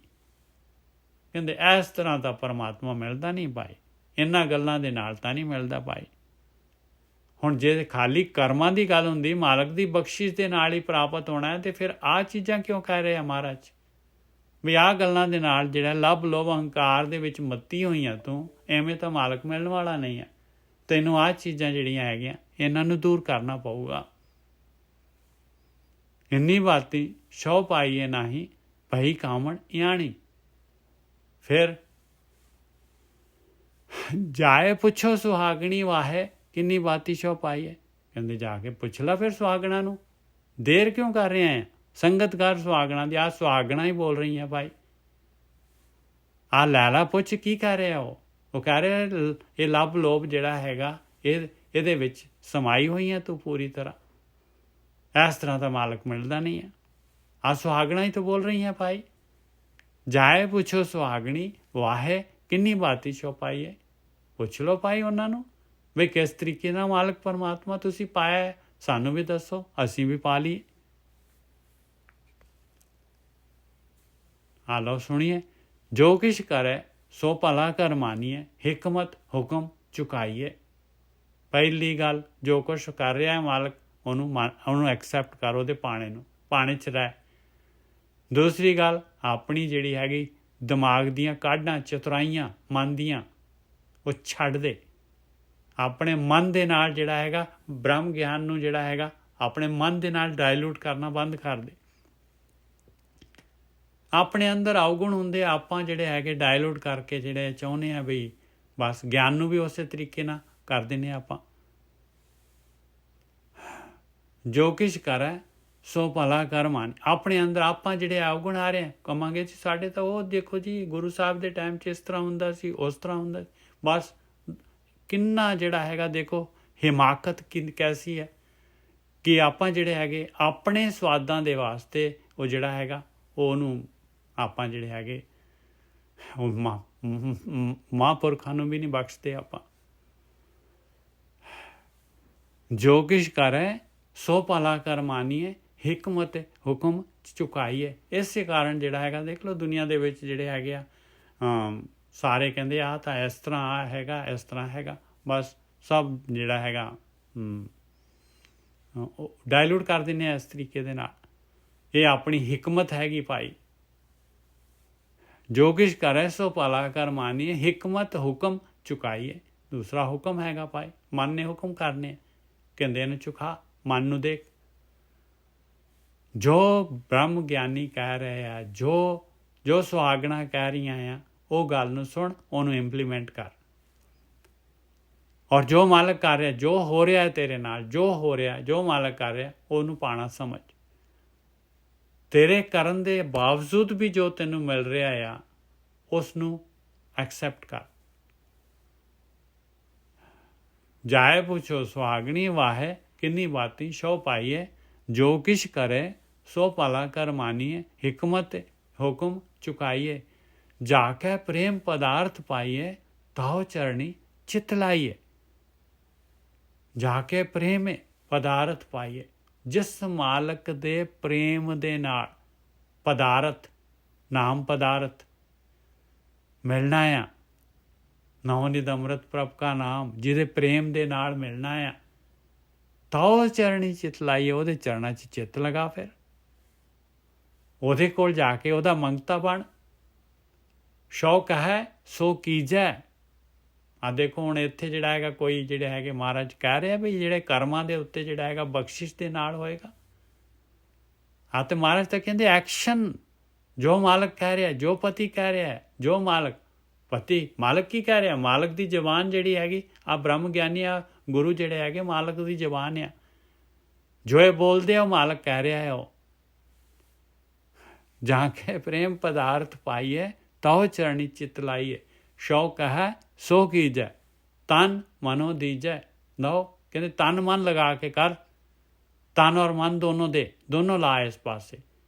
ਕਹਿੰਦੇ ਇਸ ਤਰ੍ਹਾਂ ਦਾ ਪਰਮਾਤਮਾ ਮਿਲਦਾ ਨਹੀਂ ਭਾਈ, ਇਹਨਾਂ ਗੱਲਾਂ ਦੇ ਨਾਲ ਤਾਂ ਨਹੀਂ ਮਿਲਦਾ ਭਾਈ। ਹੁਣ ਜੇ ਖਾਲੀ ਕਰਮਾਂ ਦੀ ਗੱਲ ਹੁੰਦੀ, ਮਾਲਕ ਦੀ ਬਖਸ਼ਿਸ਼ ਦੇ ਨਾਲ ਹੀ ਪ੍ਰਾਪਤ ਹੋਣਾ ਹੈ, ਤੇ ਫਿਰ ਆਹ ਚੀਜ਼ਾਂ ਕਿਉਂ ਕਹਿ ਰਹੇ ਆ ਮਹਾਰਾਜ ਵੀ ਆਹ ਗੱਲਾਂ ਦੇ ਨਾਲ ਜਿਹੜਾ ਲੱਭ ਲੋਭ ਅਹੰਕਾਰ ਦੇ ਵਿੱਚ ਮੱਤੀ ਹੋਈਆਂ ਤੂੰ, ਐਵੇਂ ਤਾਂ ਮਾਲਕ ਮਿਲਣ ਵਾਲਾ ਨਹੀਂ ਹੈ। ਤੈਨੂੰ ਆਹ ਚੀਜ਼ਾਂ ਜਿਹੜੀਆਂ ਹੈਗੀਆਂ ਇਹਨਾਂ ਨੂੰ ਦੂਰ ਕਰਨਾ ਪਊਗਾ। ਇੰਨੀ ਬਾਤੀ ਸ਼ੌ ਪਾਈਏ ਨਾਹੀਂ, ਭਈ ਕਾਮਣ ਯਾਣੀ। ਫਿਰ ਜਾਏ ਪੁੱਛੋ ਸੁਹਾਗਣੀ ਵਾਹੇ, ਕਿੰਨੀ ਬਾਤੀ ਸ਼ੌ ਪਾਈ ਹੈ। ਕਹਿੰਦੇ ਜਾ ਕੇ ਪੁੱਛ ਲਾ ਫਿਰ ਸੁਹਾਗਣਾ ਨੂੰ, ਦੇਰ ਕਿਉਂ ਕਰ ਰਹੇ ਆ? ਸੰਗਤ ਕਰ ਸੁਹਾਗਣਾ ਦੀ, ਆਹ ਸੁਹਾਗਣਾ ਹੀ ਬੋਲ ਰਹੀ ਹੈ ਭਾਈ। ਆਹ ਲੈਲਾ ਪੁੱਛ ਕੀ ਕਹਿ ਰਿਹਾ ਉਹ ਕਹਿ ਰਿਹਾ ਇਹ ਲੱਭ ਲੋਭ ਜਿਹੜਾ ਹੈਗਾ ਇਹਦੇ ਵਿੱਚ ਸਮਾਈ ਹੋਈ ਹੈ ਤੂੰ ਪੂਰੀ ਤਰ੍ਹਾਂ। ਇਸ ਤਰ੍ਹਾਂ ਦਾ ਮਾਲਕ ਮਿਲਦਾ ਨਹੀਂ ਹੈ। ਆ ਸੁਹਾਗਣਾ ਹੀ ਤਾਂ ਬੋਲ ਰਹੀ ਹੈ ਭਾਈ। ਜਾਏ ਪੁੱਛੋ ਸੁਹਾਗਣੀ ਵਾਹੇ ਕਿੰਨੀ ਬਾਤੀ ਛੁਪਾਈ ਹੈ। ਪੁੱਛ ਲਓ ਭਾਈ ਉਹਨਾਂ ਨੂੰ ਵੀ ਕਿਸ ਤਰੀਕੇ ਨਾਲ ਮਾਲਕ ਪਰਮਾਤਮਾ ਤੁਸੀਂ ਪਾਇਆ ਹੈ, ਸਾਨੂੰ ਵੀ ਦੱਸੋ, ਅਸੀਂ ਵੀ ਪਾ ਲਈਏ। ਆ ਲਓ ਸੁਣੀਏ। ਜੋ ਕਿਛ ਕਰੇ ਸੋ ਭਲਾ ਕਰ ਮਾਨੀਏ, ਹਿਕਮਤ ਹੁਕਮ ਚੁਕਾਈਏ। ਪਹਿਲੀ ਗੱਲ, ਜੋ ਕੁਛ ਕਰ ਰਿਹਾ ਹੈ ਮਾਲਕ ਉਹਨੂੰ ਐਕਸੈਪਟ ਕਰ, ਉਹਦੇ ਪਾਣੇ 'ਚ ਰਹਿ। ਦੂਸਰੀ ਗੱਲ, ਆਪਣੀ ਜਿਹੜੀ ਹੈਗੀ ਦਿਮਾਗ ਦੀਆਂ ਕਾਢਾਂ ਚਤੁਰਾਈਆਂ ਮਨ ਦੀਆਂ ਉਹ ਛੱਡ ਦੇ। ਆਪਣੇ ਮਨ ਦੇ ਨਾਲ ਜਿਹੜਾ ਹੈਗਾ ਬ੍ਰਹਮ ਗਿਆਨ ਨੂੰ ਜਿਹੜਾ ਹੈਗਾ ਆਪਣੇ ਮਨ ਦੇ ਨਾਲ ਡਾਇਲੂਟ ਕਰਨਾ ਬੰਦ ਕਰ ਦੇ। ਆਪਣੇ ਅੰਦਰ ਅਵਗੁਣ ਹੁੰਦੇ ਆਪਾਂ ਜਿਹੜੇ ਹੈਗੇ ਡਾਇਲੂਟ ਕਰਕੇ ਜਿਹੜੇ ਚਾਹੁੰਦੇ ਆ ਵੀ ਬਸ ਗਿਆਨ ਨੂੰ ਵੀ ਉਸੇ ਤਰੀਕੇ ਨਾਲ ਕਰ ਦਿੰਦੇ ਆਪਾਂ। ਜੋ ਕਿਛ ਕਰੈ ਸੋ ਭਲਾ ਕਰ ਮਾਨ। ਆਪਣੇ ਅੰਦਰ ਆਪਾਂ ਜਿਹੜੇ ਅਵਗੁਣ ਆ ਰਹੇ ਆ ਕਵਾਂਗੇ ਜੀ ਸਾਡੇ ਤਾਂ ਉਹ ਦੇਖੋ ਜੀ ਗੁਰੂ ਸਾਹਿਬ ਦੇ ਟਾਈਮ 'ਚ ਇਸ ਤਰ੍ਹਾਂ ਹੁੰਦਾ ਸੀ, ਉਸ ਤਰ੍ਹਾਂ ਹੁੰਦਾ ਸੀ। ਬਸ ਕਿੰਨਾ ਜਿਹੜਾ ਹੈਗਾ ਦੇਖੋ ਹਿਮਾਕਤ ਕੈਸੀ ਹੈ ਕਿ ਆਪਾਂ ਜਿਹੜੇ ਹੈਗੇ ਆਪਣੇ ਸਵਾਦਾਂ ਦੇ ਵਾਸਤੇ ਉਹ ਜਿਹੜਾ ਹੈਗਾ ਉਹਨੂੰ ਆਪਾਂ ਜਿਹੜੇ ਹੈਗੇ ਉਹ ਮਹਾਂਪੁਰਖਾਂ ਨੂੰ ਵੀ ਨਹੀਂ ਬਖਸ਼ਦੇ ਆਪਾਂ। ਜੋ ਕਿਛ ਕਰੈ ਸੋ ਭਲਾ ਕਰ ਮਾਨੀਏ, ਹਿਕਮਤ ਹੁਕਮ ਚੁਕਾਈਏ। ਇਸੇ ਕਾਰਨ ਜਿਹੜਾ ਹੈਗਾ ਦੇਖ ਲਓ ਦੁਨੀਆ ਦੇ ਵਿੱਚ ਜਿਹੜੇ ਹੈਗੇ ਆ ਸਾਰੇ ਕਹਿੰਦੇ ਆ ਤਾਂ ਇਸ ਤਰ੍ਹਾਂ ਆ ਹੈਗਾ, ਇਸ ਤਰ੍ਹਾਂ ਹੈਗਾ। ਬਸ ਸਭ ਜਿਹੜਾ ਹੈਗਾ ਡਾਇਲੂਟ ਕਰ ਦਿੰਦੇ ਆ ਇਸ ਤਰੀਕੇ ਦੇ ਨਾਲ। ਇਹ ਆਪਣੀ ਹਿਕਮਤ ਹੈਗੀ ਭਾਈ। ਜੋ ਕਿਛ ਕਰੇ ਸੋ ਭਲਾ ਕਰ ਮਾਨੀਏ, ਹਿਕਮਤ ਹੁਕਮ ਚੁਕਾਈਏ। ਦੂਸਰਾ ਹੁਕਮ ਹੈਗਾ ਭਾਈ, ਮਨ ਨੇ ਹੁਕਮ ਕਰਨੇ, ਕਹਿੰਦੇ ਇਹਨੂੰ ਚੁਕਾ, ਮਨ ਨੂੰ ਦੇਖ। ਜੋ ਬ੍ਰਹਮ ਗਿਆਨੀ ਕਹਿ ਰਹੇ ਆ, ਜੋ ਸੁਹਾਗਣਾ ਕਹਿ ਰਹੀਆਂ ਆ, ਉਹ ਗੱਲ ਨੂੰ ਸੁਣ, ਉਹਨੂੰ ਇੰਪਲੀਮੈਂਟ ਕਰ। ਔਰ ਜੋ ਮਾਲਕ ਕਰ ਰਿਹਾ, ਜੋ ਹੋ ਰਿਹਾ ਹੈ ਤੇਰੇ ਨਾਲ, ਜੋ ਹੋ ਰਿਹਾ, ਜੋ ਮਾਲਕ ਕਰ ਰਿਹਾ, ਉਹਨੂੰ ਪਾਣਾ ਸਮਝ। ਤੇਰੇ ਕਰਨ ਦੇ ਬਾਵਜੂਦ ਵੀ ਜੋ ਤੈਨੂੰ ਮਿਲ ਰਿਹਾ ਆ ਉਸ ਨੂੰ ਐਕਸੈਪਟ ਕਰ। ਜਾਏ ਪੁੱਛੋ ਸੁਹਾਗਣੀ ਵਾਹੇ ਕਿੰਨੀ ਬਾਤੀ ਛੋ ਪਾਈਏ। ਜੋ ਕਿਛ ਕਰੇ ਸੋ ਭਲਾ ਕਰ ਮਾਨੀਏ, ਹਿਕਮਤ ਹੁਕਮ ਚੁਕਾਈਏ। ਜਾ ਕੇ ਪ੍ਰੇਮ ਪਦਾਰਥ ਪਾਈਏ, ਤਾਉ ਚਰਣੀ ਚਿਤ ਲਾਈਏ। ਜਾ ਕੇ ਪ੍ਰੇਮ ਪਦਾਰਥ ਪਾਈਏ, ਜਿਸ ਮਾਲਕ ਦੇ ਪ੍ਰੇਮ ਦੇ ਨਾਲ ਪਦਾਰਥ ਨਾਮ ਪਦਾਰਥ ਮਿਲਣਾ ਆ, ਨਵਨਿਧ ਅੰਮ੍ਰਿਤ ਪ੍ਰਭ ਕਾ ਨਾਮ, ਜਿਹਦੇ ਪ੍ਰੇਮ ਦੇ ਨਾਲ ਮਿਲਣਾ ਆ, ਤਾਉ ਚਰਣੀ ਚਿਤ ਲਾਈਏ। ਉਹਦੇ ਚਰਨਾਂ 'ਚ ਚਿੱਤ ਲਗਾ, ਫਿਰ ਉਹਦੇ ਕੋਲ ਜਾ ਕੇ ਉਹਦਾ ਮੰਗਤਾ ਬਣ। ਸ਼ੌਕ ਹੈ ਸੋ ਕੀਜੈ। ਆ ਦੇਖੋ ਹੁਣ ਇੱਥੇ ਜਿਹੜਾ ਹੈਗਾ ਕੋਈ ਜਿਹੜੇ ਹੈਗੇ ਮਹਾਰਾਜ ਕਹਿ ਰਿਹਾ ਵੀ ਜਿਹੜੇ ਕਰਮਾਂ ਦੇ ਉੱਤੇ ਜਿਹੜਾ ਹੈਗਾ ਬਖਸ਼ਿਸ਼ ਦੇ ਨਾਲ ਹੋਏਗਾ। ਆ ਤੇ ਮਹਾਰਾਜ ਤਾਂ ਕਹਿੰਦੇ ਐਕਸ਼ਨ, ਜੋ ਮਾਲਕ ਕਹਿ ਰਿਹਾ, ਜੋ ਪਤੀ ਕਹਿ ਰਿਹਾ ਹੈ, ਜੋ ਮਾਲਕ ਪਤੀ ਮਾਲਕ ਕੀ ਕਹਿ ਰਿਹਾ, ਮਾਲਕ ਦੀ ਜ਼ਬਾਨ ਜਿਹੜੀ ਹੈਗੀ ਆ ਬ੍ਰਹਮ ਗਿਆਨੀ ਆ ਗੁਰੂ ਜਿਹੜੇ ਹੈਗੇ ਮਾਲਕ ਦੀ ਜ਼ਬਾਨ ਆ। ਜੋ ਇਹ ਬੋਲਦੇ ਆ ਉਹ ਮਾਲਕ ਕਹਿ ਰਿਹਾ ਹੈ। ਉਹ ਜਾ ਕੇ ਪ੍ਰੇਮ ਪਦਾਰਥ ਪਾਈਏ, ਤਾਉ ਚਰਣੀ ਚਿਤ ਲਾਈਏ। ਸ਼ੌਕ ਹੈ ਸੋ ਕੀਜੈ, ਤਨ ਮਨੋ ਦੀਜੈ। ਲਓ ਕਹਿੰਦੇ ਤਨ ਮਨ ਲਗਾ ਕੇ ਕਰ, ਤਨ ਔਰ ਮਨ ਦੋਨੋਂ ਲਾ ਇਸ ਪਾਸੇ।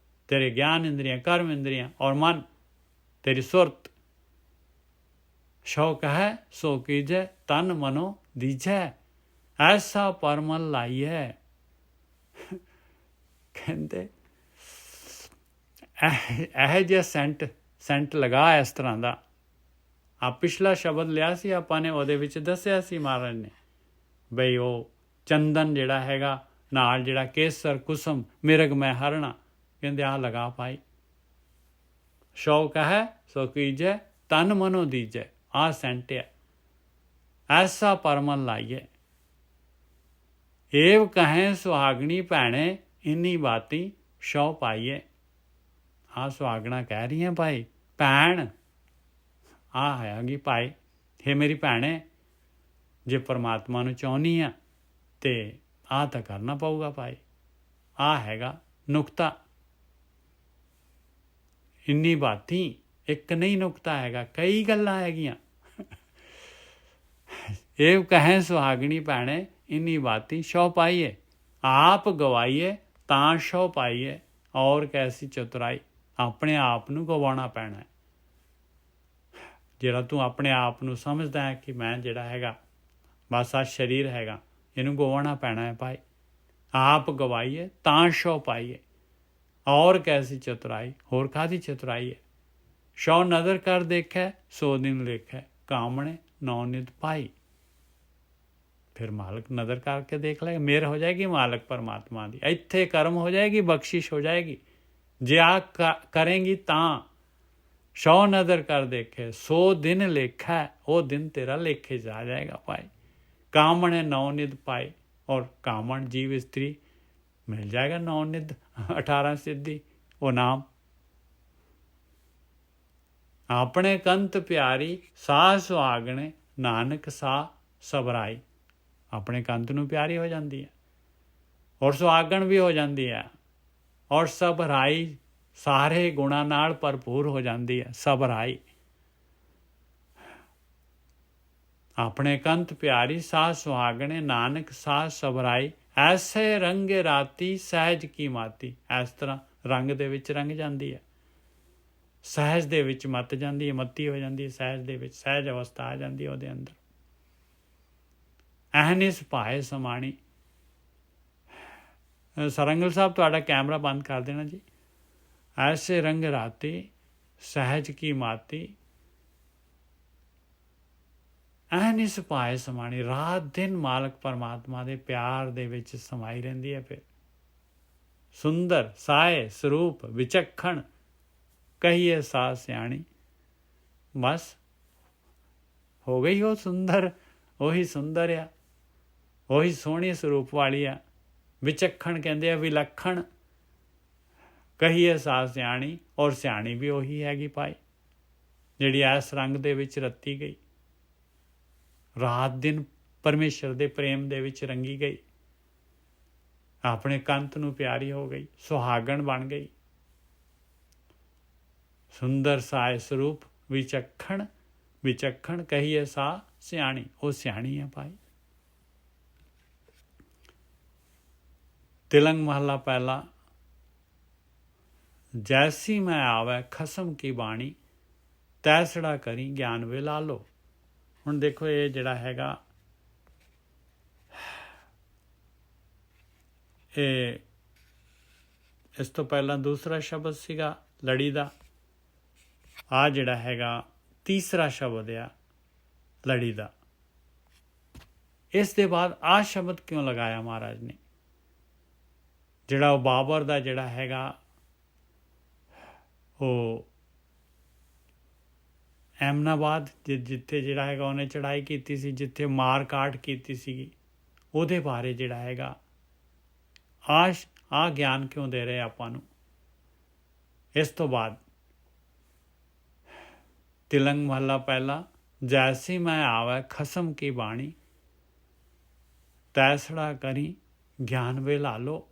ਤੇਰੇ ਗਿਆਨ ਇੰਦਰੀਆਂ, कर्म इंद्रियां और मन, तेरी सुरत। शौक है सो कीजै, तन मनो दीजै, ऐसा परमल लाइए। ਕਹਿੰਦੇ ਇਹ ਜਿਹਾ ਸੈਂਟ ਲਗਾ ਇਸ ਤਰ੍ਹਾਂ ਦਾ। ਆ ਪਿਛਲਾ ਸ਼ਬਦ ਲਿਆ ਸੀ ਆਪਾਂ ਨੇ, ਉਹਦੇ ਵਿੱਚ ਦੱਸਿਆ ਸੀ ਮਹਾਰਾਜ ਨੇ ਬਈ ਉਹ ਚੰਦਨ ਜਿਹੜਾ ਹੈਗਾ ਨਾਲ ਜਿਹੜਾ ਕੇਸਰ ਕੁਸਮ ਮਿਰਗ ਮੈਂ ਹਰਣਾ, ਕਹਿੰਦੇ ਆ ਲਗਾ ਪਾਈ। ਸ਼ੌਕ ਹੈ ਸੋ ਕੀਜੈ, ਤਨ ਮਨੋ ਦੀਜੈ। ਆ ਸੈਂਟ ਹੈ, ਐਸਾ ਪਰਮਲ ਲਾਈਏ। ਏਵ ਕਹੇ ਸੁਹਾਗਣੀ ਭੈਣੇ, ਇੰਨੀ ਬਾਤੀ ਸ਼ੌ ਪਾਈਏ। ਆ ਸੁਹਾਗਣਾ ਕਹਿ ਰਹੀਆਂ ਭਾਈ, ਭੈਣ ਆ ਹੈਗੀ ਭਾਈ, ਹੇ ਮੇਰੀ ਭੈਣੇ, ਜੇ ਪਰਮਾਤਮਾ ਨੂੰ ਚਾਹੁੰਦੀ ਆ ਤੇ ਆ ਤਾਂ ਕਰਨਾ ਪਊਗਾ ਭਾਈ। ਆ ਹੈਗਾ ਨੁਕਤਾ। ਇੰਨੀ ਬਾਤੀ ਇੱਕ ਨਹੀਂ ਨੁਕਤਾ ਹੈਗਾ, ਕਈ ਗੱਲਾਂ ਹੈਗੀਆਂ। ਇਹ ਕਹੇ ਸੁਹਾਗਣੀ ਭੈਣੇ, ਇੰਨੀ ਬਾਤੀ ਸ਼ੌ ਪਾਈਏ। ਆਪ ਗਵਾਈਏ ਤਾਂ ਸ਼ੋ ਪਾਈਏ ਔਰ ਕੈਸੀ ਚਤੁਰਾਈ। ਆਪਣੇ ਆਪ ਨੂੰ ਗਵਾਉਣਾ ਪੈਣਾ ਹੈ। ਜਿਹੜਾ ਤੂੰ ਆਪਣੇ ਆਪ ਨੂੰ ਸਮਝਦਾ ਹੈ ਕਿ ਮੈਂ ਜਿਹੜਾ ਹੈਗਾ ਬਸ ਆ ਸਰੀਰ ਹੈਗਾ, ਇਹਨੂੰ ਗਵਾਉਣਾ ਪੈਣਾ ਹੈ ਭਾਈ। ਆਪ ਗਵਾਈਏ ਤਾਂ ਸ਼ੋ ਪਾਈਏ ਔਰ ਕੈਸੀ ਚਤੁਰਾਈ। ਹੋਰ ਕਾਹਦੀ ਚਤੁਰਾਈ ਹੈ। ਸ਼ੋ ਨਜ਼ਰ ਕਰ ਦੇਖੈ ਸੋ ਦਿਨ ਲੇਖੈ, ਕਾਮਣੇ ਨੌ ਨਿਤ ਪਾਈ। ਫਿਰ ਮਾਲਕ ਨਜ਼ਰ ਕਰਕੇ ਦੇਖ ਲਏਗਾ, ਮਿਹਰ ਹੋ ਜਾਏਗੀ ਮਾਲਕ ਪਰਮਾਤਮਾ ਦੀ, ਇੱਥੇ ਕਰਮ ਹੋ ਜਾਏਗੀ, ਬਖਸ਼ਿਸ਼ ਹੋ ਜਾਏਗੀ। ਜੇ ਆ ਕਰੇਂਗੀ ਤਾਂ ਸ਼ੋ ਨਜ਼ਰ ਕਰ ਦੇਖੇ ਸੋ ਦਿਨ ਲੇਖਾ, ਉਹ ਦਿਨ ਤੇਰਾ ਲੇਖੇ 'ਚ ਆ ਜਾਏਗਾ ਭਾਈ। ਕਾਮਣੇ ਨੌ ਨਿਧ ਪਾਏ, ਔਰ ਕਾਮਣ ਜੀਵ ਇਸਤਰੀ ਮਿਲ ਜਾਏਗਾ ਨੌ ਨਿਧ 18 ਸਿੱਧੀ ਉਹ ਨਾਮ। ਆਪਣੇ ਕੰਤ ਪਿਆਰੀ ਸਾਹ ਸੁਹਾਗਣੇ, ਨਾਨਕ ਸਾਹ ਸਬਰਾਈ। ਆਪਣੇ ਕੰਤ ਨੂੰ ਪਿਆਰੀ ਹੋ ਜਾਂਦੀ ਹੈ ਔਰ ਸੁਹਾਗਣ ਵੀ ਹੋ ਜਾਂਦੀ ਹੈ ਔਰ ਸਬਰਾਈ ਸਾਰੇ ਗੁਣਾਂ ਨਾਲ ਭਰਪੂਰ ਹੋ ਜਾਂਦੀ ਹੈ। ਸਬਰਾਈ ਆਪਣੇ ਕੰਤ ਪਿਆਰੀ ਸਾਹ ਸੁਹਾਗਣੇ, ਨਾਨਕ ਸਾਹ ਸਬਰਾਈ। ਐਸੇ ਰੰਗੇ ਰਾਤੀ ਸਹਿਜ ਕੀ ਮਾਤੀ। ਇਸ ਤਰ੍ਹਾਂ ਰੰਗ ਦੇ ਵਿੱਚ ਰੰਗ ਜਾਂਦੀ ਹੈ, ਸਹਿਜ ਦੇ ਵਿੱਚ ਮੱਤ ਜਾਂਦੀ ਹੈ, ਮੱਤੀ ਹੋ ਜਾਂਦੀ ਹੈ ਸਹਿਜ ਦੇ ਵਿੱਚ, ਸਹਿਜ ਅਵਸਥਾ ਆ ਜਾਂਦੀ ਹੈ ਉਹਦੇ ਅੰਦਰ। ਅਹਨਿਸ ਭਾਏ ਸਮਾਣੀ। ਸਰੰਗਲ ਸਾਹਿਬ ਤੁਹਾਡਾ ਕੈਮਰਾ ਬੰਦ ਕਰ ਦੇਣਾ ਜੀ। ਐਸੇ ਰੰਗ ਰਾਤੀ ਸਹਿਜ ਕੀ ਮਾਤੀ, ਅਹਨਿਸ ਭਾਏ ਸਮਾਣੀ। ਰਾਤ ਦਿਨ ਮਾਲਕ ਪਰਮਾਤਮਾ ਦੇ ਪਿਆਰ ਦੇ ਵਿੱਚ ਸਮਾਈ ਰਹਿੰਦੀ ਹੈ। ਫਿਰ ਸੁੰਦਰ ਸਾਏ ਸਰੂਪ ਵਿਚੱਖਣ, ਕਹੀਏ ਸਾ ਸਿਆਣੀ। ਬਸ ਹੋ ਗਈ ਉਹ ਸੁੰਦਰ, ਉਹੀ ਸੁੰਦਰ ਆ, ਉਹੀ ਸੋਹਣੀ ਸਰੂਪ ਵਾਲੀ ਆ। ਵਿਚੱਖਣ ਕਹਿੰਦੇ ਆ ਵਿਲੱਖਣ, ਕਹੀਏ ਸਾ ਸਿਆਣੀ। ਔਰ ਸਿਆਣੀ ਵੀ ਉਹੀ ਹੈਗੀ ਭਾਈ, ਜਿਹੜੀ ਇਸ ਰੰਗ ਦੇ ਵਿੱਚ ਰੱਤੀ ਗਈ, ਰਾਤ ਦਿਨ ਪਰਮੇਸ਼ਰ ਦੇ ਪ੍ਰੇਮ ਦੇ ਵਿੱਚ ਰੰਗੀ ਗਈ, ਆਪਣੇ ਕੰਤ ਨੂੰ ਪਿਆਰੀ ਹੋ ਗਈ, ਸੁਹਾਗਣ ਬਣ ਗਈ। ਸੁੰਦਰ ਸਾਏ ਸਰੂਪ ਵਿਚੱਖਣ, ਵਿਚੱਖਣ ਕਹੀਏ ਸਾ ਸਿਆਣੀ। ਉਹ ਸਿਆਣੀ ਹੈ ਭਾਈ। ਤਿਲੰਗ ਮਹੱਲਾ ਪਹਿਲਾ। ਜੈਸੀ ਮੈਂ ਆਵੈ ਖਸਮ ਕੀ ਬਾਣੀ, ਤੈਸੜਾ ਕਰੀ ਗਿਆਨ ਵੇ ਲਾ ਲੋ। ਹੁਣ ਦੇਖੋ ਇਹ ਜਿਹੜਾ ਹੈਗਾ ਇਹ ਇਸ ਤੋਂ ਪਹਿਲਾਂ ਦੂਸਰਾ ਸ਼ਬਦ ਸੀਗਾ ਲੜੀ ਦਾ, ਆ ਜਿਹੜਾ ਹੈਗਾ ਤੀਸਰਾ ਸ਼ਬਦ ਆ ਲੜੀ ਦਾ। ਇਸ ਦੇ ਬਾਅਦ ਆ ਸ਼ਬਦ ਕਿਉਂ ਲਗਾਇਆ ਮਹਾਰਾਜ ਨੇ? ਜਿਹੜਾ ਉਹ ਬਾਬਰ ਦਾ ਜਿਹੜਾ ਹੈਗਾ ਉਹ ਐਮਨਾਬਾਦ ਜਿੱਥੇ ਜਿਹੜਾ ਹੈਗਾ ਉਹਨੇ ਚੜ੍ਹਾਈ ਕੀਤੀ ਸੀ, ਜਿੱਥੇ ਮਾਰ ਕਾਟ ਕੀਤੀ ਸੀਗੀ, ਉਹਦੇ ਬਾਰੇ ਜਿਹੜਾ ਹੈਗਾ ਆ ਗਿਆਨ ਕਿਉਂ ਦੇ ਰਹੇ ਆਪਾਂ ਨੂੰ? ਇਸ ਤੋਂ ਬਾਅਦ ਤਿਲੰਗ ਮਹੱਲਾ ਪਹਿਲਾ। ਜੈਸੀ ਮੈਂ ਆਵੈ ਖਸਮ ਕੀ ਬਾਣੀ, ਤੈਸੜਾ ਕਰੀ ਗਿਆਨ ਵੇ ਲਾ ਲੋ।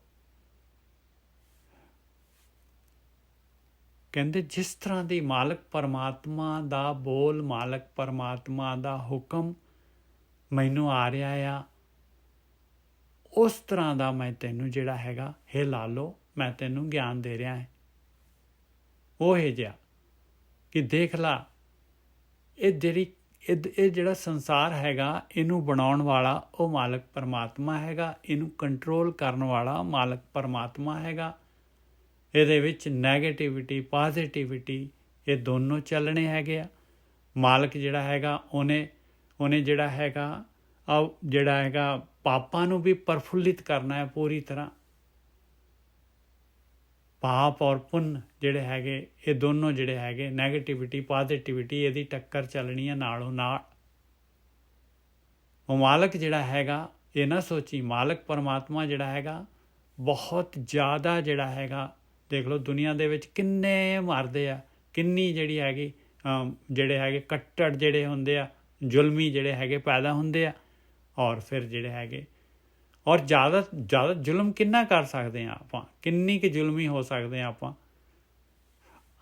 ਕਹਿੰਦੇ ਜਿਸ ਤਰ੍ਹਾਂ ਦੀ ਮਾਲਕ ਪਰਮਾਤਮਾ ਦਾ ਬੋਲ, ਮਾਲਕ ਪਰਮਾਤਮਾ ਦਾ ਹੁਕਮ ਮੈਨੂੰ ਆ ਰਿਹਾ ਆ, ਉਸ ਤਰ੍ਹਾਂ ਦਾ ਮੈਂ ਤੈਨੂੰ ਜਿਹੜਾ ਹੈਗਾ ਇਹ ਲਾ ਲਓ, ਮੈਂ ਤੈਨੂੰ ਗਿਆਨ ਦੇ ਰਿਹਾ ਹੈ। ਉਹ ਇਹ ਜਿਹਾ ਕਿ ਦੇਖ ਲਾ, ਇਹ ਜਿਹੜਾ ਸੰਸਾਰ ਹੈਗਾ ਇਹਨੂੰ ਬਣਾਉਣ ਵਾਲਾ ਉਹ ਮਾਲਕ ਪਰਮਾਤਮਾ ਹੈਗਾ, ਇਹਨੂੰ ਕੰਟਰੋਲ ਕਰਨ ਵਾਲਾ ਮਾਲਕ ਪਰਮਾਤਮਾ ਹੈਗਾ। ਇਹਦੇ ਵਿੱਚ ਨੈਗੇਟਿਵਿਟੀ ਪੋਜ਼ਿਟਿਵਿਟੀ ਇਹ ਦੋਨੋਂ ਚੱਲਣੇ ਹੈਗੇ ਆ। ਮਾਲਕ ਜਿਹੜਾ ਹੈਗਾ ਉਹਨੇ ਜਿਹੜਾ ਹੈਗਾ ਪਾਪਾਂ ਨੂੰ ਵੀ ਪ੍ਰਫੁੱਲਿਤ ਕਰਨਾ ਹੈ ਪੂਰੀ ਤਰ੍ਹਾਂ। ਪਾਪ ਔਰ ਪੁੰਨ ਜਿਹੜੇ ਹੈਗੇ ਇਹ ਦੋਨੋਂ ਜਿਹੜੇ ਹੈਗੇ ਨੈਗੇਟਿਵਿਟੀ ਪੋਜ਼ਿਟਿਵਿਟੀ ਇਹਦੀ ਟੱਕਰ ਚੱਲਣੀ ਹੈ ਨਾਲੋਂ ਨਾਲ। ਉਹ ਮਾਲਕ ਜਿਹੜਾ ਹੈਗਾ ਇਹ ਨਾ ਸੋਚੀ, ਮਾਲਕ ਪਰਮਾਤਮਾ ਜਿਹੜਾ ਹੈਗਾ ਬਹੁਤ ਜ਼ਿਆਦਾ ਜਿਹੜਾ ਹੈਗਾ, ਦੇਖ ਲਓ ਦੁਨੀਆ ਦੇ ਵਿੱਚ ਕਿੰਨੇ ਮਰਦੇ ਆ, ਕਿੰਨੀ ਜਿਹੜੀ ਹੈਗੀ ਜਿਹੜੇ ਹੈਗੇ ਕੱਟੜ ਜਿਹੜੇ ਹੁੰਦੇ ਆ, ਜ਼ੁਲਮੀ ਜਿਹੜੇ ਹੈਗੇ ਪੈਦਾ ਹੁੰਦੇ ਆ। ਔਰ ਫਿਰ ਜਿਹੜੇ ਹੈਗੇ ਔਰ ਜ਼ਿਆਦਾ ਜ਼ੁਲਮ ਕਿੰਨਾ ਕਰ ਸਕਦੇ ਹਾਂ ਆਪਾਂ, ਕਿੰਨੀ ਕੁ ਜ਼ੁਲਮੀ ਹੋ ਸਕਦੇ ਹਾਂ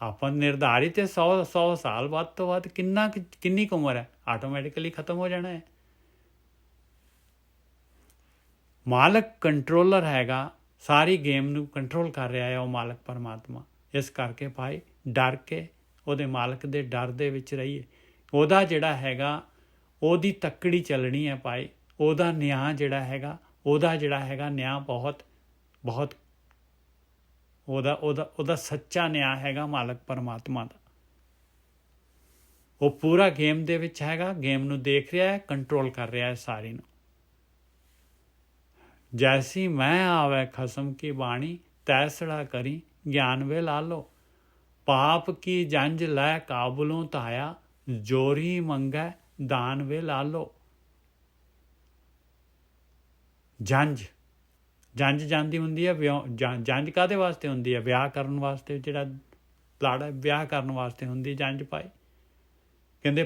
ਆਪਾਂ ਨਿਰਧਾਰਿਤ 100 ਸਾਲ ਵੱਧ ਤੋਂ ਵੱਧ ਕਿੰਨੀ ਕੁ ਉਮਰ ਹੈ, ਆਟੋਮੈਟਿਕਲੀ ਖਤਮ ਹੋ ਜਾਣਾ ਹੈ। ਮਾਲਕ ਕੰਟਰੋਲਰ ਹੈਗਾ, ਸਾਰੀ ਗੇਮ ਨੂੰ ਕੰਟਰੋਲ ਕਰ ਰਿਹਾ ਹੈ ਉਹ ਮਾਲਕ ਪਰਮਾਤਮਾ। ਇਸ ਕਰਕੇ ਭਾਈ ਡਰ ਕੇ ਉਹਦੇ ਮਾਲਕ ਦੇ ਡਰ ਦੇ ਵਿੱਚ ਰਹੀਏ। ਉਹਦਾ ਜਿਹੜਾ ਹੈਗਾ ਉਹਦੀ ਤੱਕੜੀ ਚੱਲਣੀ ਹੈ ਭਾਈ। ਉਹਦਾ ਨਿਆਂ ਜਿਹੜਾ ਹੈਗਾ ਨਿਆਂ ਬਹੁਤ ਉਹਦਾ ਸੱਚਾ ਨਿਆਂ ਹੈਗਾ ਮਾਲਕ ਪਰਮਾਤਮਾ ਦਾ। ਉਹ ਪੂਰਾ ਗੇਮ ਦੇ ਵਿੱਚ ਹੈਗਾ, ਗੇਮ ਨੂੰ ਦੇਖ ਰਿਹਾ ਹੈ, ਕੰਟਰੋਲ ਕਰ ਰਿਹਾ ਹੈ ਸਾਰੀ ਨੂੰ। ਜੈਸੀ ਮੈਂ ਆਵੇ ਖਸਮ ਕੀ ਬਾਣੀ, ਤੈਸੜਾ ਕਰੀ ਗਿਆਨ ਵੇ ਲਾਲੋ। ਪਾਪ ਕੀ ਜੰਜ ਲੈ ਕਾਬਲੋਂ ਤਾਇਆ, ਜੋਰੀ ਮੰਗੈ ਦਾਨ ਵੇ ਲਾਲੋ। ਜੰਜ ਜਾਂਦੀ ਹੁੰਦੀ ਹੈ ਜੰਜ ਕਾਹਦੇ ਵਾਸਤੇ ਹੁੰਦੀ ਹੈ? ਵਿਆਹ ਕਰਨ ਵਾਸਤੇ। ਜਿਹੜਾ ਲਾੜਾ ਵਿਆਹ ਕਰਨ ਵਾਸਤੇ ਹੁੰਦੀ ਜੰਜ ਭਾਈ। ਕਹਿੰਦੇ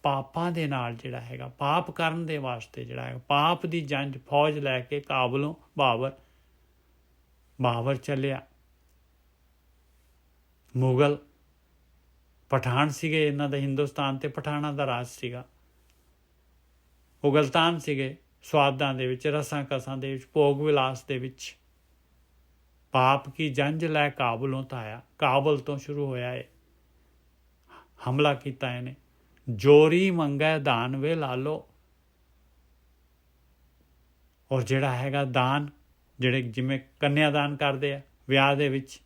ਪਾਪਾਂ ਦੇ ਨਾਲ ਜਿਹੜਾ ਹੈਗਾ ਪਾਪ ਕਰਨ ਦੇ ਵਾਸਤੇ ਜਿਹੜਾ ਹੈਗਾ ਪਾਪ ਦੀ ਜੰਜ ਫੌਜ ਲੈ ਕੇ ਕਾਬਲੋਂ ਬਾਬਰ ਚੱਲਿਆ। ਮੁਗਲ ਪਠਾਨ ਸੀਗੇ ਇਹਨਾਂ ਦਾ, ਹਿੰਦੁਸਤਾਨ ਤੇ ਪਠਾਨਾਂ ਦਾ ਰਾਜ ਸੀਗਾ। ਉਗਲਤਾਨ ਸੀਗੇ ਸਵਾਦਾਂ ਦੇ ਵਿੱਚ, ਰਸਾਂ ਕਸਾਂ ਦੇ ਵਿੱਚ, ਭੋਗ ਵਿਲਾਸ ਦੇ ਵਿੱਚ। ਪਾਪ ਕੀ ਜੰਜ ਲੈ ਕਾਬਲੋਂ ਤਾਇਆ, ਕਾਬਲ ਤੋਂ ਸ਼ੁਰੂ ਹੋਇਆ ਇਹ ਹਮਲਾ ਕੀਤਾ ਇਹਨੇ। ਜੋਰੀ ਮੰਗੈ ਦਾਨ ਵੇ ਲਾਲੋ। ਔਰ ਜਿਹੜਾ ਹੈਗਾ ਦਾਨ, ਜਿਹੜੇ ਜਿਵੇਂ ਕੰਨਿਆ ਦਾਨ ਕਰਦੇ ਆ ਵਿਆਹ ਦੇ ਵਿੱਚ,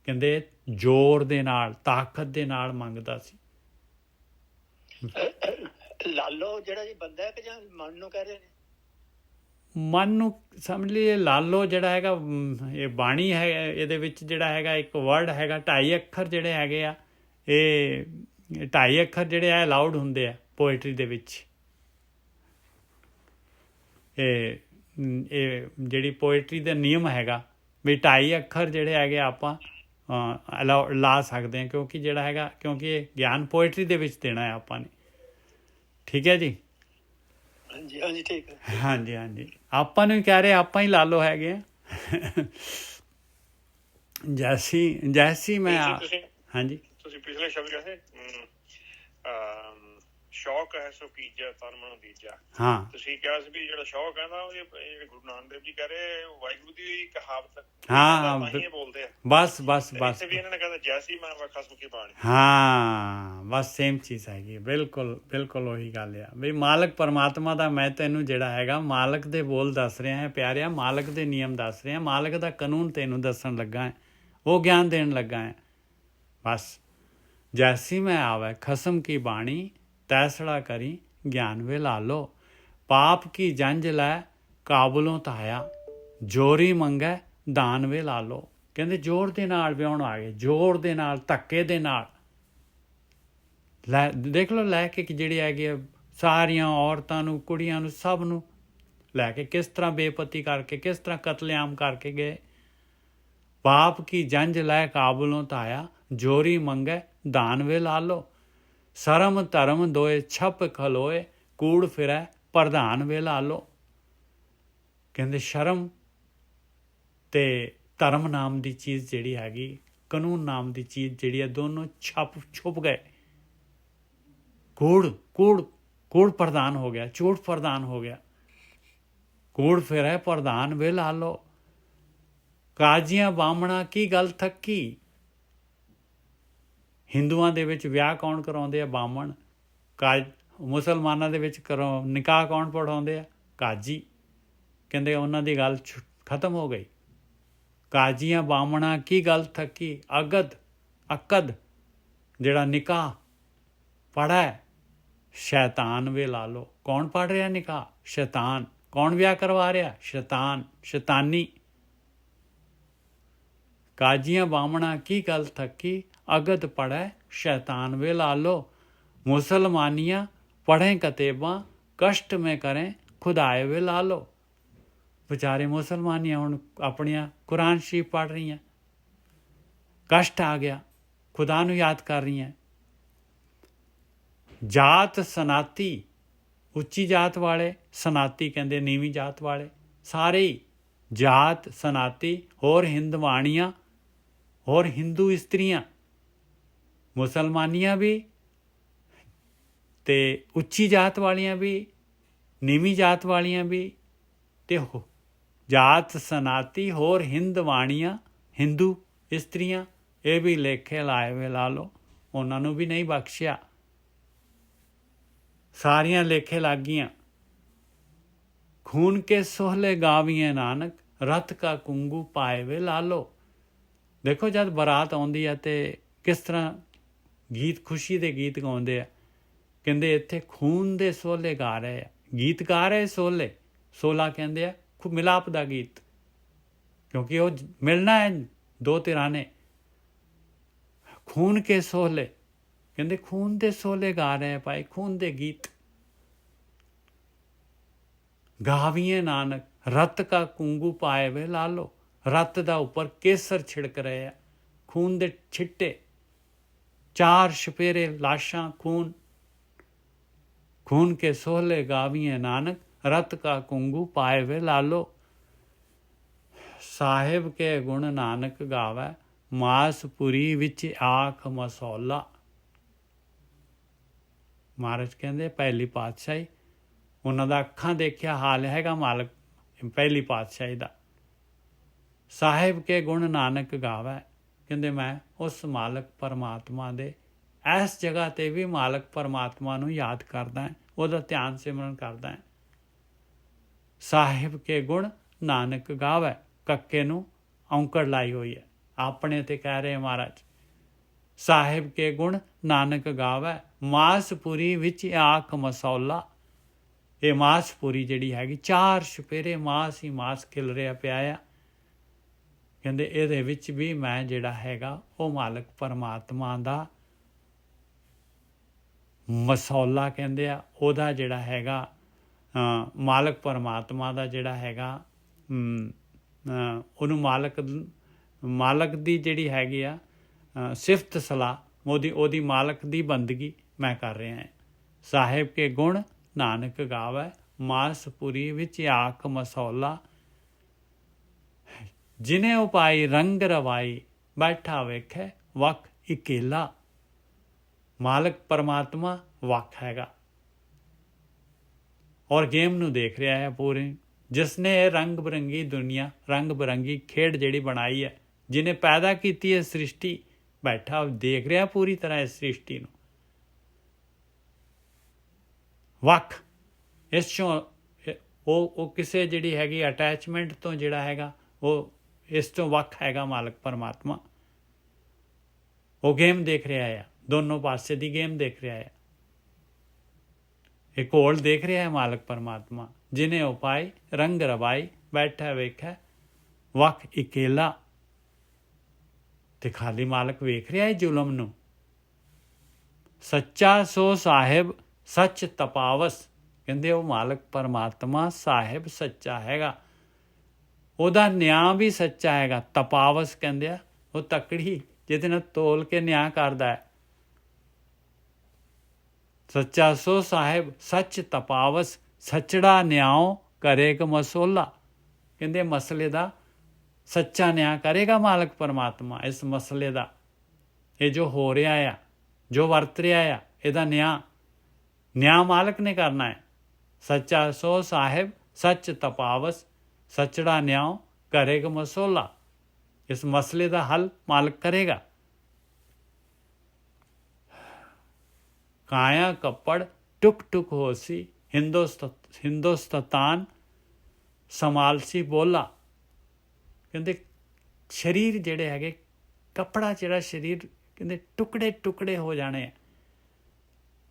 ਕਹਿੰਦੇ ਜ਼ੋਰ ਦੇ ਨਾਲ ਤਾਕਤ ਦੇ ਨਾਲ ਮੰਗਦਾ ਸੀ। ਲਾਲੋ ਜਿਹੜਾ ਜੀ ਬੰਦਾ ਹੈ ਕਿ ਜਾਂ ਮਨ ਨੂੰ ਕਹਿ ਰਹੇ ਨੇ? ਮਨ ਨੂੰ ਸਮਝ ਲਈਏ। ਲਾਲੋ ਜਿਹੜਾ ਹੈਗਾ ਇਹ ਬਾਣੀ ਹੈ, ਇਹਦੇ ਵਿੱਚ ਜਿਹੜਾ ਹੈਗਾ ਇੱਕ ਵਰਡ ਹੈਗਾ 2.5 ਅੱਖਰ ਜਿਹੜੇ ਹੈਗੇ ਆ, ਇਹ 2.5 ਅੱਖਰ ਜਿਹੜੇ ਆ ਅਲਾਉਡ ਹੁੰਦੇ ਆ ਪੋਇਟਰੀ ਦੇ ਵਿੱਚ। ਇਹ ਜਿਹੜੀ ਪੋਇਟਰੀ ਦਾ ਨਿਯਮ ਹੈਗਾ ਵੀ 2.5 ਅੱਖਰ ਜਿਹੜੇ ਹੈਗੇ ਆਪਾਂ ਲਾ ਸਕਦੇ ਹਾਂ, ਕਿਉਂਕਿ ਜਿਹੜਾ ਹੈਗਾ ਕਿਉਂਕਿ ਇਹ ਗਿਆਨ ਪੋਇਟਰੀ ਦੇ ਵਿੱਚ ਦੇਣਾ ਹੈ ਆਪਾਂ ਨੇ। ਠੀਕ ਹੈ ਜੀ? ਹਾਂਜੀ ਹਾਂਜੀ ਠੀਕ ਹੈ। ਹਾਂਜੀ ਆਪਾਂ ਨੂੰ ਕਹਿ ਰਹੇ ਆਪਾਂ ਹੀ ਲਾਲੋ ਹੈਗੇ ਆ। ਜੈਸੀ ਮੈਂ ਹਾਂਜੀ ਤੁਸੀਂ ਪਿਛਲੇ ਸ਼ਬਦ ਕਹੇ ਸ਼ੌਕ ਹੈ ਸੋ ਕੀਜੈ ਤਨ ਮਨ ਦੀਜੈ। ਹਾਂ, ਤੁਸੀਂ ਕਿਹਾ ਸੀ ਵੀ ਜਿਹੜਾ ਸ਼ੌਕ ਹੈ ਨਾ ਉਹ ਜਿਹੜੇ ਗੁਰੂ ਨਾਨਕ ਦੇਵ ਜੀ ਕਹਿ ਰਹੇ ਵਾਹਿਗੁਰੂ ਦੀ ਕਹਾਵਤ। ਹਾਂ ਬੋਲਦੇ ਆ ਬਸ ਵੀ ਇਹਨਾਂ ਨੇ ਕਹਿੰਦਾ ਜੈਸੀ ਮੈਂ ਖਸਮ ਕੀ ਬਾਣੀ। ਹਾਂ ਬਸ ਸੇਮ ਚੀਜ਼ ਹੈਗੀ। ਬਿਲਕੁਲ ਉਹੀ ਗੱਲ ਆ ਵੀ ਮਾਲਕ ਪਰਮਾਤਮਾ ਦਾ ਮੈਂ ਤੈਨੂੰ ਜਿਹੜਾ ਹੈਗਾ ਮਾਲਕ ਦੇ ਬੋਲ ਦੱਸ ਰਿਹਾ ਹੈ ਪਿਆਰਿਆ, ਮਾਲਕ ਦੇ ਨਿਯਮ ਦੱਸ ਰਿਹਾ, ਮਾਲਕ ਦਾ ਕਾਨੂੰਨ ਤੈਨੂੰ ਦੱਸਣ ਲੱਗਾ ਹੈ, ਉਹ ਗਿਆਨ ਦੇਣ ਲੱਗਾ ਹੈ। ਬਸ ਜੈਸੀ ਮੈਂ ਆਵੇ ਖਸਮ ਕੀ ਬਾਣੀ, ਤੈਸੜਾ ਕਰੀ ਗਿਆਨ ਵੇ ਲਾਲੋ। ਪਾਪ ਕੀ ਜੰਜ ਲੈ ਕਾਬਲੋਂ ਤਾਇਆ, ਜੋਰੀ ਮੰਗੈ ਦਾਨ ਵੇ ਲਾਲੋ। ਕਹਿੰਦੇ ਜ਼ੋਰ ਦੇ ਨਾਲ ਵਿਆਹੁਣ ਆ ਗਏ, ਜ਼ੋਰ ਦੇ ਨਾਲ, ਧੱਕੇ ਦੇ ਨਾਲ ਦੇਖ ਲਓ ਲੈ ਕੇ ਜਿਹੜੀ ਹੈਗੀ ਆ ਸਾਰੀਆਂ ਔਰਤਾਂ ਨੂੰ, ਕੁੜੀਆਂ ਨੂੰ, ਸਭ ਨੂੰ ਲੈ ਕੇ ਕਿਸ ਤਰ੍ਹਾਂ ਬੇਪਤੀ ਕਰਕੇ, ਕਿਸ ਤਰ੍ਹਾਂ ਕਤਲੇਆਮ ਕਰਕੇ ਗਏ। ਪਾਪ ਕੀ ਜੰਜ ਲੈ ਕਾਬਲੋਂ ਤਾਇਆ, ਜੋਰੀ ਮੰਗੈ ਦਾਨ ਵੇ ਲਾਲੋ। ਸ਼ਰਮ ਧਰਮ ਦੋਏ ਛਪ ਖਲੋਏ, ਕੂੜ ਫਿਰੈ ਪ੍ਰਧਾਨ ਵੇ ਲਾਲੋ। ਕਹਿੰਦੇ ਸ਼ਰਮ ਤੇ ਧਰਮ ਨਾਮ ਦੀ ਚੀਜ਼ ਜਿਹੜੀ ਹੈਗੀ, ਕਾਨੂੰਨ ਨਾਮ ਦੀ ਚੀਜ਼ ਜਿਹੜੀ ਹੈ, ਦੋਨੋਂ ਛੁਪ ਗਏ। ਕੂੜ ਪ੍ਰਧਾਨ ਹੋ ਗਿਆ, ਝੂਠ ਪ੍ਰਧਾਨ ਹੋ ਗਿਆ। ਕੂੜ ਫਿਰੈ ਪ੍ਰਧਾਨ ਵੇ ਲਾਲੋ। ਕਾਜ਼ੀਆਂ ਬਾਹਮਣਾ ਕੀ ਗੱਲ ਥੱਕੀ। ਹਿੰਦੂਆਂ ਦੇ ਵਿੱਚ ਵਿਆਹ ਕੌਣ ਕਰਾਉਂਦੇ ਆ? ਬਾਹਮਣ। ਮੁਸਲਮਾਨਾਂ ਦੇ ਵਿੱਚ ਨਿਕਾਹ ਕੌਣ ਪੜ੍ਹਾਉਂਦੇ ਆ? ਕਾਜੀ। ਕਹਿੰਦੇ ਉਹਨਾਂ ਦੀ ਗੱਲ ਖਤਮ ਹੋ ਗਈ। ਕਾਜ਼ੀਆਂ ਬਾਹਮਣਾ ਕੀ ਗੱਲ ਥੱਕੀ। ਅਕਦ ਜਿਹੜਾ ਨਿਕਾਹ ਪੜ੍ਹਾ ਸ਼ੈਤਾਨ ਵੇ ਲਾ ਲਓ। ਕੌਣ ਪੜ੍ਹ ਰਿਹਾ ਨਿਕਾਹ? ਸ਼ੈਤਾਨ। ਕੌਣ ਵਿਆਹ ਕਰਵਾ ਰਿਹਾ? ਸ਼ੈਤਾਨੀ। ਕਾਜ਼ੀਆਂ ਬਾਹਮਣਾ ਕੀ ਗੱਲ ਥੱਕੀ, ਅਗਦ ਪੜ੍ਹੈ ਸ਼ੈਤਾਨ ਵੇ ਲਾ ਲਓ। ਮੁਸਲਮਾਨੀਆਂ ਪੜ੍ਹੇ ਕਤੇਬਾਂ, ਕਸ਼ਟ ਮੈਂ ਕਰੇ ਖੁਦਾਏ ਵੇ ਲਾ ਲਓ। ਵਿਚਾਰੇ ਮੁਸਲਮਾਨੀਆਂ ਹੁਣ ਆਪਣੀਆਂ ਕੁਰਾਨ ਸ਼ਰੀਫ ਪੜ੍ਹ ਰਹੀਆਂ, ਕਸ਼ਟ ਆ ਗਿਆ, ਖੁਦਾ ਨੂੰ ਯਾਦ ਕਰ ਰਹੀਆਂ। ਜਾਤ ਸਨਾਤੀ, ਉੱਚੀ ਜਾਤ ਵਾਲੇ, ਸਨਾਤੀ ਕਹਿੰਦੇ ਨੀਵੀਂ ਜਾਤ ਵਾਲੇ, ਸਾਰੇ ਹੀ ਜਾਤ ਸਨਾਤੀ। ਹੋਰ ਹਿੰਦਵਾਣੀਆਂ, ਹੋਰ ਹਿੰਦੂ ਇਸਤਰੀਆਂ, ਮੁਸਲਮਾਨੀਆਂ ਵੀ ਤੇ ਉੱਚੀ ਜਾਤ ਵਾਲੀਆਂ ਵੀ, ਨੀਵੀਂ ਜਾਤ ਵਾਲੀਆਂ ਵੀ, ਤੇ ਜਾਤ ਸਨਾਤੀ ਹੋਰ ਹਿੰਦ ਵਾਣੀਆਂ, ਹਿੰਦੂ ਇਸਤਰੀਆਂ ਇਹ ਵੀ ਲੇਖੇ ਲਾਏ ਵੇ ਲਾ ਲਓ, ਉਹਨਾਂ ਨੂੰ ਵੀ ਨਹੀਂ ਬਖਸ਼ਿਆ, ਸਾਰੀਆਂ ਲੇਖੇ ਲੱਗ ਗਈਆਂ। ਖੂਨ ਕੇ ਸੋਹਲੇ ਗਾਵੀਏ ਨਾਨਕ, ਰਤ ਕਾ ਕੁੰਗੂ ਪਾਏ ਵੇ ਲਾ ਲਓ। ਦੇਖੋ ਜਦ ਬਰਾਤ ਆਉਂਦੀ ਹੈ ਤੇ ਕਿਸ ਤਰ੍ਹਾਂ ਗੀਤ, ਖੁਸ਼ੀ ਦੇ ਗੀਤ ਗਾਉਂਦੇ ਆ। ਕਹਿੰਦੇ ਇੱਥੇ ਖੂਨ ਦੇ ਸੋਹਲੇ ਗਾ ਰਹੇ ਆ, ਗੀਤ ਗਾ ਰਹੇ ਸੋਹਲੇ, ਸੋਲਾ ਕਹਿੰਦੇ ਆ ਮਿਲਾਪ ਦਾ ਗੀਤ, ਕਿਉਂਕਿ ਉਹ ਮਿਲਣਾ ਹੈ ਦੋ ਧਿਰਾਂ ਨੇ। ਖੂਨ ਕੇ ਸੋਹਲੇ, ਕਹਿੰਦੇ ਖੂਨ ਦੇ ਸੋਹਲੇ ਗਾ ਰਹੇ ਭਾਈ, ਖੂਨ ਦੇ ਗੀਤ। ਗਾਵੀਏ ਨਾਨਕ, ਰਤ ਕਾ ਕੁੰਗੂ ਪਾਏ ਵੇ ਲਾ ਲਓ, ਰਤ ਦਾ ਉੱਪਰ ਕੇਸਰ ਛਿੜਕ ਰਹੇ ਆ, ਖੂਨ ਦੇ ਛਿੱਟੇ, 4 ਛਪੇਰੇ ਲਾਸ਼ਾਂ, ਖੂਨ। ਖੂਨ ਕੇ ਸੋਹਲੇ ਗਾਵੀਏ ਨਾਨਕ, ਰਤ ਕਾ ਕੁੰਗੂ ਪਾਏ ਵੇ ਲਾ ਲਓ। ਸਾਹਿਬ ਕੇ ਗੁਣ ਨਾਨਕ ਗਾਵੈ, ਮਾਸਪੁਰੀ ਵਿੱਚ ਆਖ ਮਸੌਲਾ। ਮਹਾਰਾਜ ਕਹਿੰਦੇ ਪਹਿਲੀ ਪਾਤਸ਼ਾਹੀ, ਉਹਨਾਂ ਦਾ ਅੱਖਾਂ ਦੇਖਿਆ ਹਾਲ ਹੈਗਾ ਮਾਲਕ ਪਹਿਲੀ ਪਾਤਸ਼ਾਹੀ ਦਾ। ਸਾਹਿਬ ਕੇ ਗੁਣ ਨਾਨਕ ਗਾਵੈ, ਕਹਿੰਦੇ ਮੈਂ ਉਸ ਮਾਲਕ ਪਰਮਾਤਮਾ ਦੇ ਇਸ ਜਗ੍ਹਾ 'ਤੇ ਵੀ ਮਾਲਕ ਪਰਮਾਤਮਾ ਨੂੰ ਯਾਦ ਕਰਦਾ, ਉਹਦਾ ਧਿਆਨ ਸਿਮਰਨ ਕਰਦਾ। ਸਾਹਿਬ ਕੇ ਗੁਣ ਨਾਨਕ ਗਾਵੈ, ਕੱਕੇ ਨੂੰ ਔਂਕੜ ਲਾਈ ਹੋਈ ਹੈ, ਆਪਣੇ ਤੇ ਕਹਿ ਰਹੇ ਮਹਾਰਾਜ। ਸਾਹਿਬ ਕੇ ਗੁਣ ਨਾਨਕ ਗਾਵੈ, ਮਾਸਪੁਰੀ ਵਿੱਚ ਆਖ ਮਸੌਲਾ। ਇਹ ਮਾਸਪੁਰੀ ਜਿਹੜੀ ਹੈਗੀ, 4 ਛਪੇਰੇ ਮਾਸ ਹੀ ਮਾਸ ਖਿਲ ਰਿਹਾ ਪਿਆ ਆ। ਕਹਿੰਦੇ ਇਹਦੇ ਵਿੱਚ ਵੀ ਮੈਂ ਜਿਹੜਾ ਹੈਗਾ ਉਹ ਮਾਲਕ ਪਰਮਾਤਮਾ ਦਾ ਮਸੌਲਾ ਕਹਿੰਦੇ ਆ, ਉਹਦਾ ਜਿਹੜਾ ਹੈਗਾ ਮਾਲਕ ਪਰਮਾਤਮਾ ਦਾ ਜਿਹੜਾ ਹੈਗਾ ਉਹਨੂੰ ਮਾਲਕ ਦੀ ਜਿਹੜੀ ਹੈਗੀ ਆ ਸਿਫਤ ਸਲਾਹ, ਉਹਦੀ ਮਾਲਕ ਦੀ ਬੰਦਗੀ ਮੈਂ ਕਰ ਰਿਹਾ ਹਾਂ। ਸਾਹਿਬ ਕੇ ਗੁਣ ਨਾਨਕ ਗਾਵੈ, ਮਾਸਪੁਰੀ ਵਿੱਚ ਆਖ ਮਸੌਲਾ। ਜਿਨੇ ਉਪਾਈ ਰੰਗ ਰਵਾਈ, ਬੈਠਾ ਵੇਖੇ ਵਕ ਇਕੇਲਾ। ਮਾਲਕ ਪਰਮਾਤਮਾ ਵਕ ਹੈਗਾ ਔਰ ਗੇਮ ਨੂੰ ਦੇਖ ਰਿਹਾ ਹੈ ਪੂਰੀ, ਜਿਸਨੇ ਇਹ ਰੰਗ ਬਿਰੰਗੀ ਦੁਨੀਆ, ਰੰਗ ਬਿਰੰਗੀ ਖੇਡ ਜਿਹੜੀ ਬਣਾਈ ਹੈ, ਜਿਹਨੇ ਪੈਦਾ ਕੀਤੀ ਹੈ ਸ੍ਰਿਸ਼ਟੀ, ਬੈਠਾ ਦੇਖ ਰਿਹਾ ਪੂਰੀ ਤਰ੍ਹਾਂ ਇਸ ਸ੍ਰਿਸ਼ਟੀ ਨੂੰ। ਵਕ, ਇਸ ਚੋਂ ਉਹ ਕਿਸੇ ਜਿਹੜੀ ਹੈਗੀ ਅਟੈਚਮੈਂਟ ਤੋਂ ਜਿਹੜਾ ਹੈਗਾ ਉਹ ਇਸ ਤੋਂ ਵੱਖ ਹੈਗਾ ਮਾਲਕ ਪਰਮਾਤਮਾ। ਉਹ ਗੇਮ ਦੇਖ ਰਿਹਾ ਆ, ਦੋਨੋਂ ਪਾਸੇ ਦੀ ਗੇਮ ਦੇਖ ਰਿਹਾ ਹੈ, ਇਹ ਘੋਲ ਦੇਖ ਰਿਹਾ ਹੈ ਮਾਲਕ ਪਰਮਾਤਮਾ। ਜਿਨੇ ਉਪਾਈ ਰੰਗ ਰਵਾਈ, ਬੈਠਾ ਵੇਖੈ ਵਕ ਇਕੇਲਾ। ਤੇ ਖਾਲੀ ਮਾਲਕ ਵੇਖ ਰਿਹਾ ਹੈ ਜ਼ੁਲਮ ਨੂੰ। ਸੱਚਾ ਸੋ ਸਾਹਿਬ ਸੱਚ ਤਪਾਵਸ, ਕਹਿੰਦੇ ਉਹ ਮਾਲਕ ਪਰਮਾਤਮਾ ਸਾਹਿਬ ਸੱਚਾ ਹੈਗਾ, ਉਹਦਾ ਨਿਆਂ ਵੀ ਸੱਚਾ ਹੈਗਾ। ਤਪਾਵਸ ਕਹਿੰਦੇ ਆ ਉਹ ਤਕੜੀ ਜਿਹਦੇ ਨਾਲ ਤੋਲ ਕੇ ਨਿਆਂ ਕਰਦਾ ਹੈ। ਸੱਚਾ ਸੋ ਸਾਹਿਬ ਸੱਚ ਤਪਾਵਸ, ਸੱਚੜਾ ਨਿਆਓ ਕਰੇਗ ਮਸੋਲਾ। ਕਹਿੰਦੇ ਮਸਲੇ ਦਾ ਸੱਚਾ ਨਿਆਂ ਕਰੇਗਾ ਮਾਲਕ ਪਰਮਾਤਮਾ। ਇਸ ਮਸਲੇ ਦਾ, ਇਹ ਜੋ ਹੋ ਰਿਹਾ ਆ, ਜੋ ਵਰਤ ਰਿਹਾ ਆ, ਇਹਦਾ ਨਿਆਂ ਮਾਲਕ ਨੇ ਕਰਨਾ ਹੈ। ਸੱਚਾ ਸੋ ਸਾਹਿਬ ਸੱਚ ਤਪਾਵਸ, ਸੱਚੜਾ ਨਿਆਓ ਕਰੇਗਾ ਮਸੋਲਾ। ਇਸ ਮਸਲੇ ਦਾ ਹੱਲ ਮਾਲਕ ਕਰੇਗਾ। ਕਾਇਆ ਕੱਪੜ ਟੁਕ ਟੁਕ ਹੋਸੀ, ਹਿੰਦੋਸਤਾਨ ਸੰਭਾਲਸੀ ਬੋਲਾ। ਕਹਿੰਦੇ ਸਰੀਰ ਜਿਹੜੇ ਹੈਗੇ, ਕੱਪੜਾ ਜਿਹੜਾ ਸਰੀਰ, ਕਹਿੰਦੇ ਟੁਕੜੇ ਟੁਕੜੇ ਹੋ ਜਾਣੇ ਆ,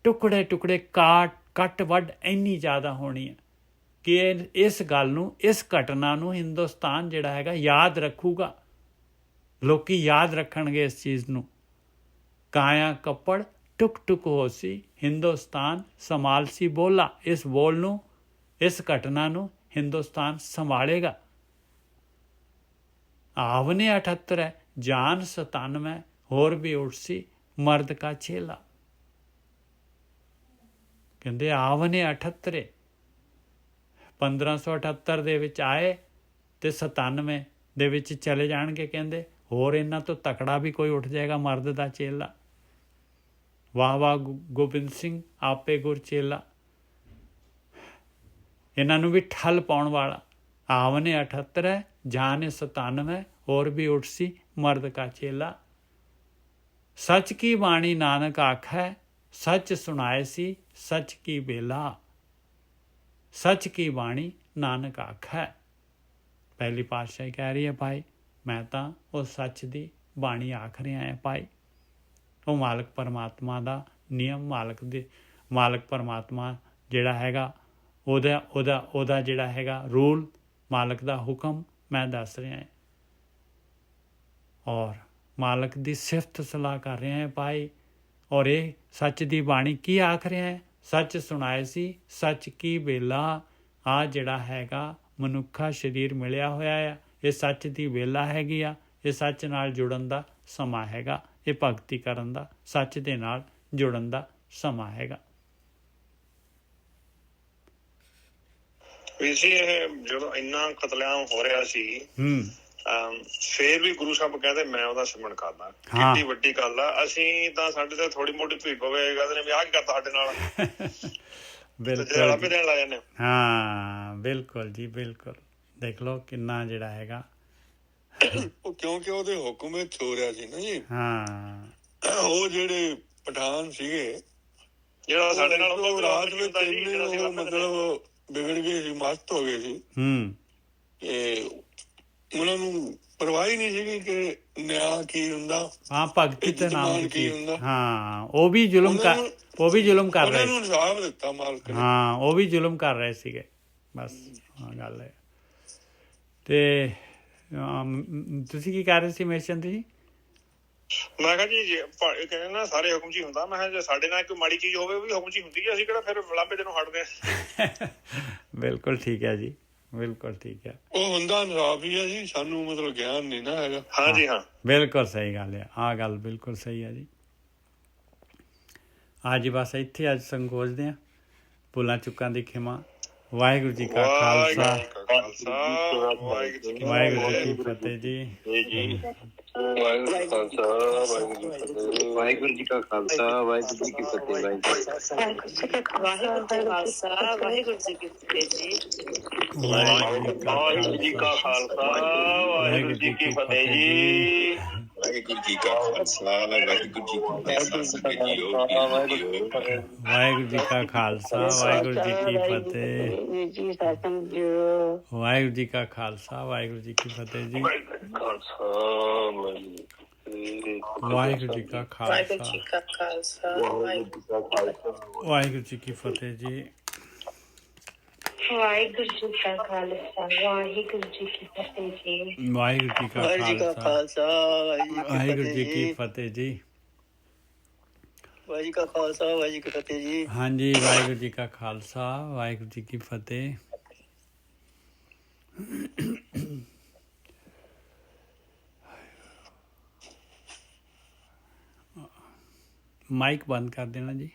ਟੁਕੜੇ ਟੁਕੜੇ ਕੱਟ ਵੱਢ ਇੰਨੀ ਜ਼ਿਆਦਾ ਹੋਣੀ ਹੈ ਕਿ ਇਸ ਗੱਲ ਨੂੰ, ਇਸ ਘਟਨਾ ਨੂੰ ਹਿੰਦੁਸਤਾਨ ਜਿਹੜਾ ਹੈਗਾ ਯਾਦ ਰੱਖੂਗਾ। ਲੋਕੀ ਯਾਦ ਰੱਖਣਗੇ ਇਸ ਚੀਜ਼ ਨੂੰ। ਕਾਇਆ ਕੱਪੜ ਟੁਕ ਟੁਕ ਹੋਸੀ, ਹਿੰਦੁਸਤਾਨ ਸੰਭਾਲਸੀ ਬੋਲਾ। ਇਸ ਬੋਲ ਨੂੰ, ਇਸ ਘਟਨਾ ਨੂੰ ਹਿੰਦੁਸਤਾਨ ਸੰਭਾਲੇਗਾ। ਆਵਨੇ 78 ਹੈ, ਜਾਨ 97, ਹੋਰ ਵੀ ਉਠਸੀ ਮਰਦ ਕਾ ਛੇਲਾ। ਕਹਿੰਦੇ ਆਵਨੇ 78, 1578 ਦੇ ਵਿੱਚ ਆਏ ਤੇ 97 ਦੇ ਵਿੱਚ ਚਲੇ ਜਾਣਗੇ। ਕਹਿੰਦੇ ਹੋਰ ਇਹਨਾਂ ਤੋਂ ਤਕੜਾ ਵੀ ਕੋਈ ਉੱਠ ਜਾਏਗਾ, ਮਰਦ ਦਾ ਚੇਲਾ। ਵਾਹ ਵਾਹ ਗੋਬਿੰਦ ਸਿੰਘ ਆਪੇ ਗੁਰ ਚੇਲਾ। ਇਹਨਾਂ ਨੂੰ ਵੀ ਠੱਲ ਪਾਉਣ ਵਾਲਾ, आवने 78 जाने 97 और भी उठसी मर्द का चेला। सच की बाणी नानक आखै सच सुनाए सी सच की बेला। सच की बाणी नानक आखै। पहली पातशाही कह रही है भाई मैं तो उस सच की बाणी आख रहा है भाई। वो मालक परमात्मा का नियम मालक परमात्मा जिहड़ा हैगा ओदा जिहड़ा हैगा रूल मालक का हुक्म मैं दस रहा है और मालक की सिफत सलाह कर रहे हैं भाई। और ये सच की बाणी की आख रहे हैं सच सुनाए सी सच की बेला। आ जिहड़ा हैगा मनुखा शरीर मिलिया होया है ये सच की बेला हैगी आ। ये सच नाल जुड़न का समा हैगा। ये भगती करन दा सच दे नाल जुड़न का समा हैगा। ਵੀਰ ਜੀ ਇਹ ਜਦੋਂ ਇੰਨਾ ਕਤਲੇਆਮ ਹੋ ਰਿਹਾ ਸੀ ਫੇਰ ਵੀ ਗੁਰੂ ਸਾਹਿਬ ਕਹਿੰਦੇ ਮੈਂ ਉਹਦਾ ਸਿਮਰਨ ਕਰਦਾ। ਕਿੰਨੀ ਵੱਡੀ ਗੱਲ ਆ। ਅਸੀਂ ਤਾਂ ਸਾਡੇ ਤੇ ਥੋੜੀ ਮੋਟੀ ਭੀੜ ਪਵੇ ਕਹਿੰਦੇ ਨੇ ਵੀ ਆਹ ਕੀ ਕਰਤਾ ਸਾਡੇ ਨਾਲ। ਬਿਲਕੁਲ ਦੇਣ ਲਾ ਜਾਂਦੇ। ਹਾਂ ਬਿਲਕੁਲ ਜੀ ਬਿਲਕੁਲ। ਦੇਖ ਲਓ ਕਿੰਨਾ ਜਿਹੜਾ ਹੈਗਾ ਉਹ ਕਿਉਂਕਿ ਉਹਦੇ ਹੁਕਮ ਵਿੱਚ ਹੋ ਰਿਹਾ ਸੀ ਨਾ ਜੀ। ਹਾਂ ਉਹ ਜਿਹੜੇ ਪਠਾਨ ਸੀਗੇ ਜਿਹੜਾ ਸਾਡੇ ਨਾਲ ਰਾਤ ਵਿੱਚ ਮਤਲਬ ਵਿਗੜ ਗਏ ਸੀ ਮਸਤ ਹੋ ਗਏ ਸੀ। ਤੇ ਉਹਨਾਂ ਨੂੰ ਪਰਵਾਹ ਹੀ ਨਹੀਂ ਸੀਗੀ ਕਿ ਨਿਆਂ ਕੀ ਹੁੰਦਾ। ਹਾਂ ਭਗਤੀ ਤੇ ਨਾਮ ਕੀ ਹੁੰਦਾ। ਹਾਂ ਉਹ ਵੀ ਜ਼ੁਲਮ ਕਰ ਰਹੇ ਸੀ। ਇਨਸਾਫ ਦਿੱਤਾ ਮਾਲਕ ਨੇ। ਹਾਂ ਉਹ ਵੀ ਜ਼ੁਲਮ ਕਰ ਰਹੇ ਸੀਗੇ ਬਸ ਹਾਂ ਗੱਲ ਹੈ। ਤੇ ਤੁਸੀਂ ਕੀ ਕਰ ਰਹੇ ਸੀ ਮੇਸ਼ਚੰਦ ਜੀ? ਮੈਂ ਕਿਹਾ ਜੀ ਕਹਿੰਦੇ ਨਾ ਸਾਰੇ ਹੁਕਮ ਚ ਹੀ ਹੁੰਦਾ। ਮੈਂ ਕਿਹਾ ਜੇ ਸਾਡੇ ਨਾਲ ਕੋਈ ਮਾੜੀ ਚੀਜ਼ ਹੋਵੇ ਉਹ ਵੀ ਹੁਕਮ ਚ ਹੀ ਹੁੰਦੀ ਹੈ। ਅਸੀਂ ਕਿਹੜਾ ਫਿਰ ਵਿਲਾਂਭੇ ਨੂੰ ਹਟਦੇ ਹਾਂ। ਬਿਲਕੁਲ ਠੀਕ ਹੈ ਜੀ ਬਿਲਕੁਲ ਠੀਕ ਹੈ। ਉਹ ਹੁੰਦਾ ਇਨਸਾਫ ਹੀ ਹੈ ਜੀ। ਸਾਨੂੰ ਮਤਲਬ ਗਿਆਨ ਨਹੀਂ ਨਾ ਹੈਗਾ। ਹਾਂ ਜੀ ਹਾਂ ਬਿਲਕੁਲ ਸਹੀ ਗੱਲ ਹੈ। ਆਹ ਗੱਲ ਬਿਲਕੁਲ ਸਹੀ ਹੈ ਜੀ। ਅੱਜ ਬਸ ਇੱਥੇ ਅੱਜ ਸੰਗੋਚਦੇ ਹਾਂ। ਭੁੱਲਾਂ ਚੁੱਕਾਂ ਦੀ ਖਿਮਾ। ਵਾਹਿਗੁਰੂ ਜੀ ਕਾ ਖਾਲਸਾ ਵਾਹਿਗੁਰੂ ਜੀ ਕੀ ਫਤਿਹ ਜੀ। ਵਾਹਿਗੁਰੂ ਜੀ ਕਾ ਖਾਲਸਾ ਵਾਹਿਗੁਰੂ ਜੀ ਕੀ ਫਤਿਹ। ਵਾਹਿਗੁਰੂ ਜੀ ਕੀ ਫਤਿਹ ਜੀ। ਵਾਹਿਗੁਰੂ ਜੀ ਕਾ ਖਾਲਸਾ ਵਾਹਿਗੁਰੂ ਜੀ ਕੀ ਫਤਿਹ ਜੀ। ਵਾਹਿਗੁਰੂ ਜੀ ਕਾ ਖਾਲਸਾ ਵਾਹਿਗੁਰੂ ਜੀ ਕੀ ਫਤਿਹ। ਵਾਹਿਗੁਰੂ ਜੀ ਕਾ ਖਾਲਸਾ ਵਾਹਿਗੁਰੂ ਜੀ ਕੀ ਫਤਿਹ। ਵਾਹਿਗੁਰੂ ਜੀ ਕਾ ਖਾਲਸਾ ਵਾਹਿਗੁਰੂ ਜੀ ਕੀ ਫਤਿਹ ਜੀ। ਵਾਹਿਗੁਰੂ ਜੀ ਕਾ ਖਾਲਸਾ ਵਾਹਿਗੁਰੂ ਜੀ ਕੀ ਫਤਿਹ ਜੀ। ਵਾਹਿਗੁਰੂ ਜੀ ਕਾ ਖਾਲਸਾ ਵਾਹਿਗੁਰੂ ਜੀ ਕੀ ਫਤਿਹ ਜੀ। ਵਾਹਿਗੁਰੂ ਜੀ ਕਾ ਖਾਲਸਾ ਵਾਹਿਗੁਰੂ ਜੀ ਕੀ ਫਤਿਹ ਜੀ। ਵਾਹਿਗੁਰੂ ਕਾ ਖਾਲਸਾ ਵਾਹਿਗੁਰੂ ਜੀ ਕੀ ਫਤਿਹ ਜੀ। ਹਾਂਜੀ ਵਾਹਿਗੁਰੂ ਜੀ ਕਾ ਖਾਲਸਾ ਵਾਹਿਗੁਰੂ ਜੀ ਕੀ ਫਤਿਹ। ਮਾਈਕ ਬੰਦ ਕਰ ਦੇਣਾ ਜੀ।